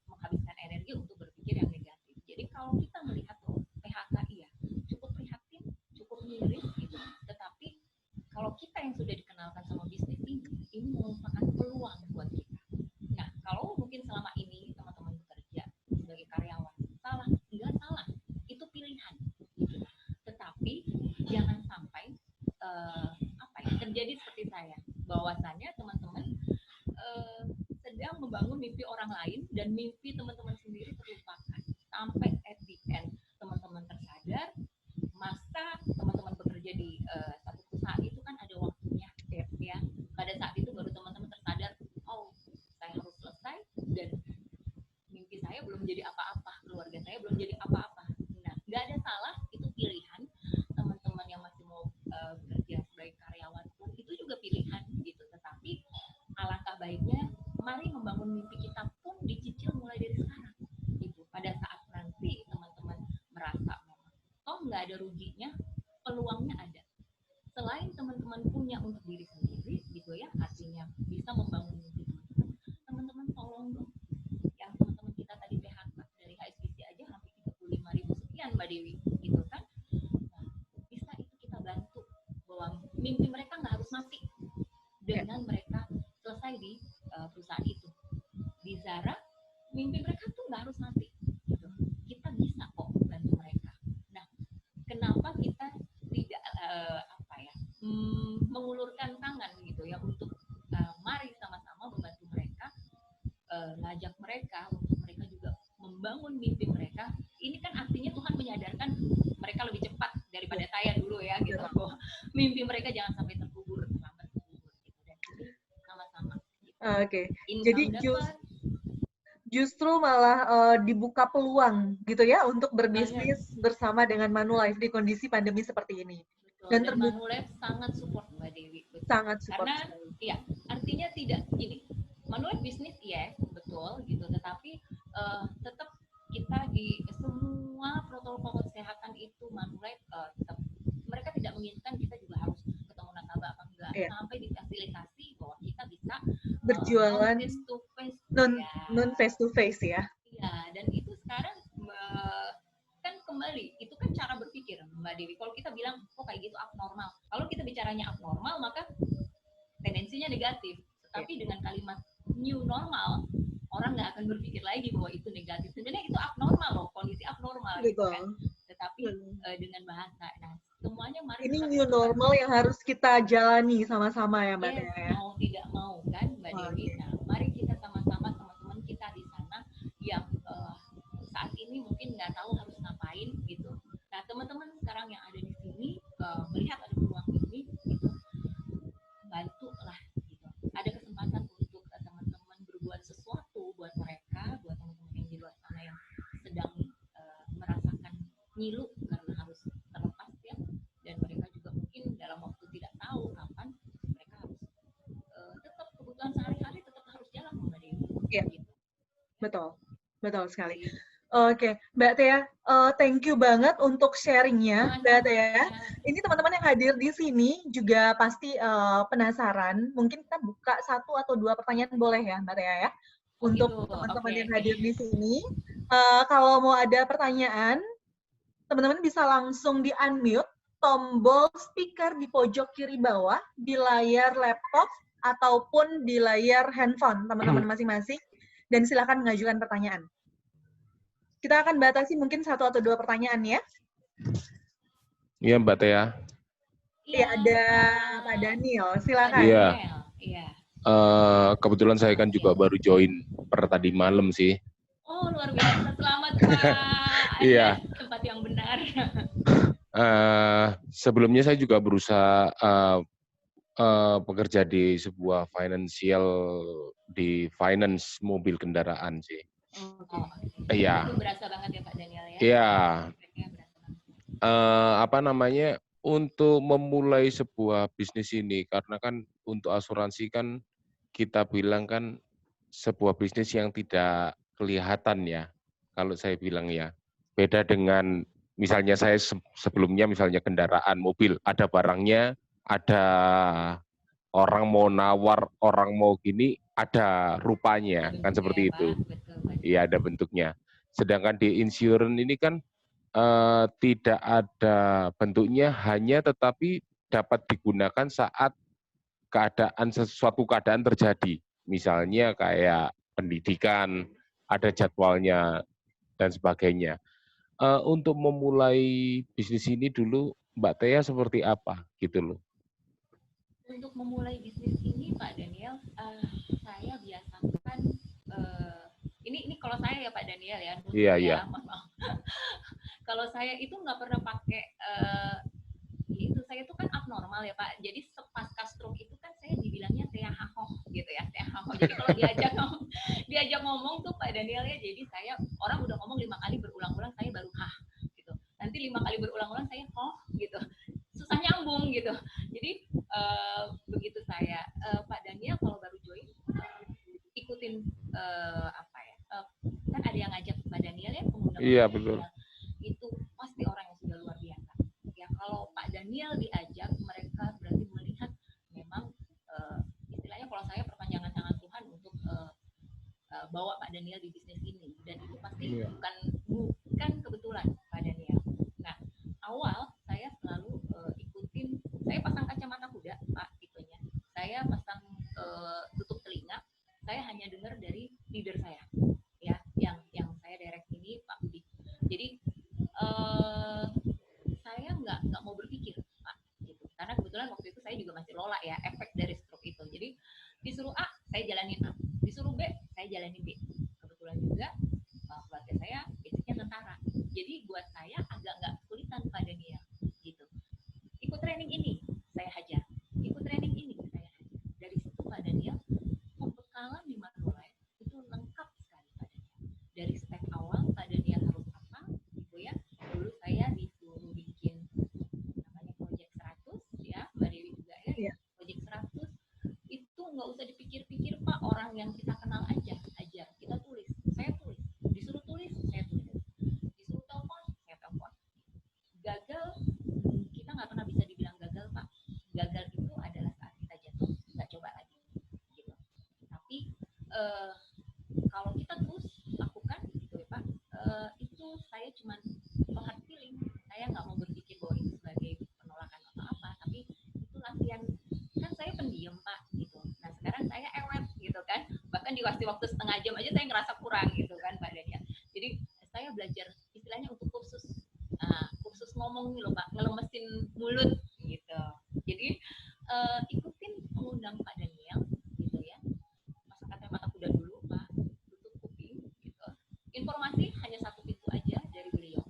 menghabiskan energi untuk berpikir yang negatif. Jadi kalau kita melihat PHK iya, cukup prihatin, cukup miris gitu. Tetapi kalau kita yang sudah dikenalkan sama bisnis ini merupakan peluang buat kita. Nah, kalau mungkin selama ini teman-teman bekerja sebagai karyawan, enggak salah, itu pilihan. Gitu. Tetapi jangan sampai terjadi seperti saya, bahwasannya teman-teman sedang membangun mimpi orang lain dan mimpi teman-teman sendiri terlupakan. Sampai at the end teman-teman tersadar, masa teman-teman bekerja di satu perusahaan itu kan ada waktunya ya. Pada saat itu baru teman-teman tersadar, oh saya harus selesai dan mimpi saya belum jadi apa-apa, keluarga saya belum jadi apa-apa. Nah, nggak ada salah, itu pilihan. Teman-teman yang masih mau bekerja sebagai karyawan pun itu juga pilihan gitu. Tetapi alangkah baiknya mari membangun mimpi kita pun dicicil mulai dari sekarang gitu. Pada saat nanti teman-teman merasa toh nggak ada ruginya, peluangnya ada. Selain teman-teman punya untuk diri sendiri gitu ya, artinya bisa membangun mimpi teman-teman tolong dong yang teman-teman kita tadi PHK dari HSBC aja hampir 35.000 sekian Mbak Dewi gitu kan. Nah, bisa itu kita bantu bahwa mimpi mereka nggak harus mati dengan mereka selesai di perusahaan itu. Di Zara mimpi mereka tuh nggak harus mati gitu. Kita bisa kok bantu mereka. Nah, kenapa kita tidak mengulurkan tangan gitu ya untuk mari sama-sama membantu mereka, ngajak mereka untuk mereka juga membangun mimpi mereka. Ini kan artinya Tuhan menyadarkan mereka lebih cepat daripada saya dulu ya gitu, bahwa mimpi mereka jangan sampai terkubur, terlambat terkubur gitu. Dan ini sama-sama gitu. Oke. Jadi justru malah dibuka peluang gitu ya untuk berbisnis bersama dengan Manulife di kondisi pandemi seperti ini. Betul. Dan Manulife sangat support Mbak Dewi. Betul. Sangat support. Karena ya artinya tidak gini, Manulife bisnis ya betul gitu, tetapi tetap kita di semua protokol kesehatan itu Manulife tetap, mereka tidak menginginkan kita juga harus ketemu nasabah apa enggak, sampai difasilitasi bahwa kita bisa berjualan face to face, non face to face ya. Iya, dan itu sekarang kan kembali itu kan cara berpikir Mbak Dewi. Kalau kita bilang kayak gitu abnormal, kalau kita bicaranya abnormal maka tendensinya negatif. Tetapi dengan kalimat new normal, orang nggak akan berpikir lagi bahwa itu negatif. Sebenarnya itu abnormal loh, kondisi abnormal gitu kan. Tetapi dengan bahasa, nah semuanya mari Ini kita new normal yang harus kita jalani sama-sama ya Mbak Tia ya. mau tidak mau kan Mbak Dewi. Nah, mari kita sama-sama teman-teman kita di sana yang saat ini mungkin nggak tahu harus ngapain gitu. Nah, teman-teman sekarang yang ada di sini melihat ada peluang ini gitu, bantulah gitu. Ada kesempatan untuk teman-teman berbuat sesuatu buat mereka, buat teman-teman yang di luar sana yang sedang merasakan ngilu karena harus terlepas ya, dan mereka juga mungkin dalam waktu tidak tahu kapan mereka harus tetap kebutuhan sehari-hari tetap harus jalan Mbak Dewi. Iya, Gitu. betul sekali. Oke, Mbak Tia, thank you banget untuk sharingnya, Mbak Tia. Ini teman-teman yang hadir di sini juga pasti penasaran. Mungkin kita buka 1 atau 2 pertanyaan boleh ya, Mbak Tia ya? Untuk teman-teman yang hadir di sini. Kalau mau ada pertanyaan, teman-teman bisa langsung di-unmute tombol speaker di pojok kiri bawah di layar laptop ataupun di layar handphone teman-teman masing-masing, dan silakan mengajukan pertanyaan. Kita akan batasi mungkin 1 atau 2 pertanyaan ya. Iya Mbak Tia. Iya, ada Pak Daniel, silakan. Iya. Iya. Kebetulan saya kan juga baru join per tadi malam sih. Oh, luar biasa. Selamat Pak. Iya. Tempat yang benar. Sebelumnya saya juga berusaha bekerja di sebuah di finance mobil kendaraan sih. Iya. Itu berasa banget ya Pak Daniel ya. Iya. Untuk memulai sebuah bisnis ini, karena kan untuk asuransi kan kita bilang kan sebuah bisnis yang tidak kelihatan ya, kalau saya bilang ya. Beda dengan misalnya saya sebelumnya misalnya kendaraan mobil, ada barangnya, ada orang mau nawar, orang mau gini, ada rupanya, kan seperti itu. Iya, ada bentuknya. Sedangkan di insurance ini kan tidak ada bentuknya, hanya tetapi dapat digunakan saat suatu keadaan terjadi. Misalnya kayak pendidikan, ada jadwalnya, dan sebagainya. Untuk memulai bisnis ini dulu, Mbak Tia seperti apa gitu loh? Untuk memulai bisnis ini Pak Daniel, saya biasakan, ini kalau saya ya Pak Daniel ya. Iya. Kalau saya itu nggak pernah pakai, itu saya itu kan abnormal ya Pak. Jadi pasca stroke itu kan saya dibilangnya Tia Hahoh gitu ya, Tia Hahoh. Jadi kalau diajak ngomong tuh Pak Daniel ya, jadi saya orang udah ngomong 5 kali berulang-ulang, saya baru hah gitu. Nanti 5 kali berulang-ulang saya gitu. Susah nyambung gitu. Jadi begitu saya, Pak Daniel kalau baru join, ikutin kan ada yang ngajak Pak Daniel ya, pengguna. Iya betul. Itu pasti orang yang sudah luar biasa. Ya kalau Pak Daniel diajak, mereka berarti melihat memang istilahnya kalau saya perpanjangan tangan Tuhan untuk bawa Pak Daniel di bisnis ini, dan itu pasti bukan kebetulan Pak Daniel. Nah, awal saya selalu ikutin, saya pasang kacamata kuda Pak tipenya. Saya pasang tutup telinga, saya hanya dengar dari leader saya. Ya, yang saya direct ini Pak Budi. Jadi saya nggak mau berpikir Pak gitu, karena kebetulan waktu itu saya juga masih lola ya, efek dari stroke itu. Jadi disuruh A saya jalanin A, disuruh B saya jalanin B. Kebetulan juga keluarga saya basicnya tentara, jadi buat saya agak nggak kesulitan Pak Daniel gitu. Ikut training ini saya hajar, ikut training ini saya hajar. Dari situ Pak Daniel, pembekalan di Manulife itu lengkap sekali Pak Daniel. Dari step awal Pak Daniel harus apa gitu ya. Dulu saya disuruh bikin namanya Project 100 ya, Mbak Dewi juga ya. Project 100 itu nggak usah dipikir-pikir Pak, orang yang kita kenal aja ajar. Kita tulis, saya tulis. Disuruh tulis, saya tulis. Disuruh telepon, saya telepon. Gagal, kita nggak pernah bisa dibilang gagal Pak. Gagal itu adalah saat kita jatuh, nggak coba lagi gitu. Tapi kalau kita terus lakukan gitu ya Pak, itu saya cuma hard feeling, saya nggak mau berpikir bahwa itu sebagai penolakan atau apa, tapi itu latihan. Kan saya pendiam Pak gitu. Nah sekarang saya ewet gitu kan, bahkan dikasih waktu setengah jam aja saya ngerasa kurang gitu kan Pak Daniel. Jadi saya belajar istilahnya untuk kursus ngomong nih loh Pak, ngelemesin informasi hanya satu pintu aja dari beliau.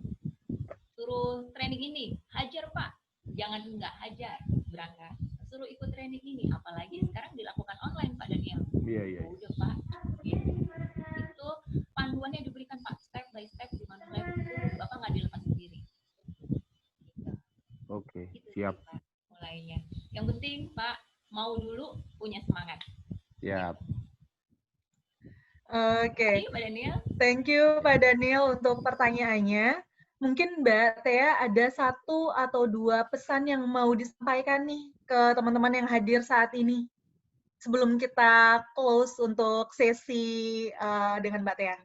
Suruh training ini, hajar Pak, jangan nggak hajar, berangkat. Suruh ikut training ini, apalagi sekarang dilakukan online Pak Daniel. Iya. Udah Pak, gitu. Itu panduannya diberikan Pak, step by step di mana live itu Bapak nggak dilepas sendiri. Gitu. Oke, Itu siap. sih, Pak, mulainya. Yang penting Pak mau dulu, punya semangat. Siap. Oke. Pak Daniel. Thank you Pak Daniel untuk pertanyaannya. Mungkin Mbak Tia ada 1 atau 2 pesan yang mau disampaikan nih ke teman-teman yang hadir saat ini sebelum kita close untuk sesi dengan Mbak Tia.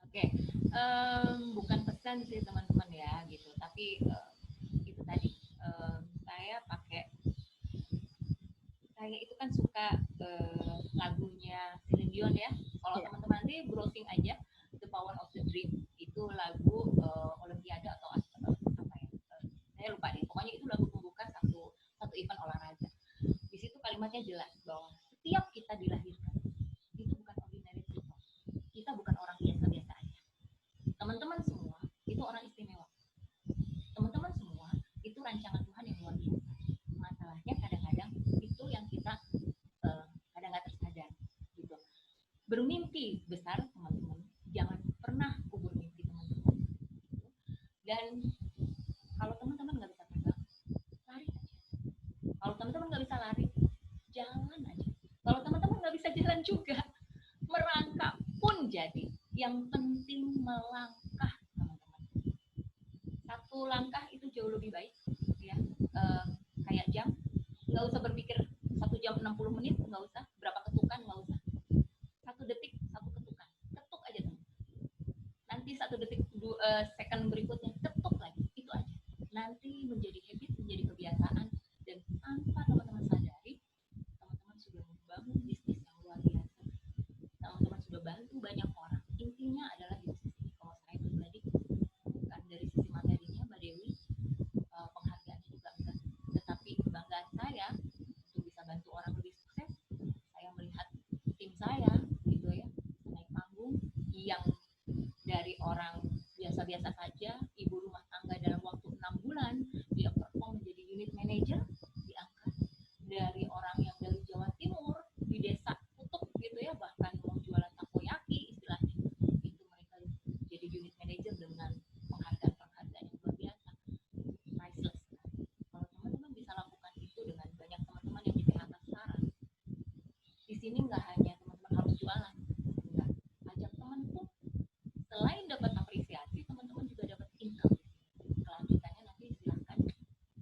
Oke, bukan pesan sih teman-teman ya gitu, tapi itu tadi saya itu kan suka lagunya Celine Dion ya. Kalau teman-teman nanti browsing aja The Power of the Dream, itu lagu Olimpiade atau apa ya? Saya lupa deh. Pokoknya itu lagu pembuka satu event olahraga. Di situ kalimatnya jelas bahwa setiap kita dilahirkan itu bukan ordinary people. Kita bukan orang biasa-biasa aja. Teman-teman semua itu orang istimewa. Teman-teman semua itu rancangan Tuhan yang luar biasa. Masalahnya kadang-kadang itu yang kita kadang nggak tersadar gitu. Bermimpi besar teman-teman, jangan pernah kubur mimpi teman-teman. Dan kalau teman-teman nggak bisa terbang, lari aja. Kalau teman-teman nggak bisa lari, jalan aja. Kalau teman-teman nggak bisa jalan juga, merangkak pun jadi. Yang penting melangkah, teman-teman. Satu langkah itu jauh lebih baik, ya. Kayak jam, nggak usah berpikir 1 jam 60 menit, nggak usah. Berapa ketukan, nggak usah. 1 detik, 1 ketukan. Ketuk aja, teman. Nanti 1 detik, second berikutnya, ketuk lagi. Itu aja. Nanti menjadi habit, menjadi kebiasaan. Dan tanpa teman-teman sadari, teman-teman sudah membangun bisnis yang luar biasa. Teman-teman sudah bantu banyak orang. Intinya adalah di bisnis ini, kalau saya pribadi, bukan dari sisi materinya, Mbak Dewi, penghargaannya juga enggak. Tetapi kebanggaan saya untuk bisa bantu orang lebih sukses, saya melihat tim saya, gitu ya, naik panggung, yang dari orang biasa-biasa saja, ibu rumah tangga dalam waktu 6 bulan, dia perform menjadi unit manager, diangkat dari orang yang dari Jawa Timur, di desa Kutub gitu ya, bahkan mau jualan takoyaki istilahnya, itu mereka jadi unit manager dengan penghargaan-penghargaan yang luar biasa, priceless. Kalau teman-teman bisa lakukan itu dengan banyak teman-teman yang di PHK sekarang, di sini nggak hanya teman-teman harus jualan, enggak, ajak teman pun, selain dapat apresiasi, teman-teman juga dapat income. Kelanjutannya nanti silahkan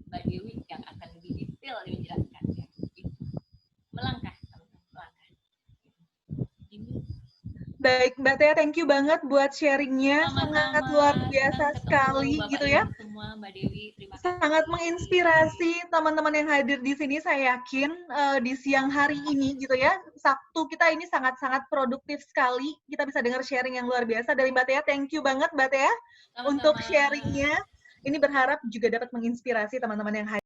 Mbak Dewi yang akan lebih detail menjelaskan ya. Melangkah, teman-teman, melangkah. Baik, Mbak Tia, thank you banget buat sharingnya, sangat luar biasa sekali gitu ya. Semua, Mbak Dewi, terima kasih. Sangat menginspirasi teman-teman yang hadir di sini, saya yakin di siang hari ini gitu ya, Sabtu kita ini sangat-sangat produktif sekali, kita bisa dengar sharing yang luar biasa dari Mbak Tia. Thank you banget Mbak Tia untuk sharingnya. Ini berharap juga dapat menginspirasi teman-teman yang hadir.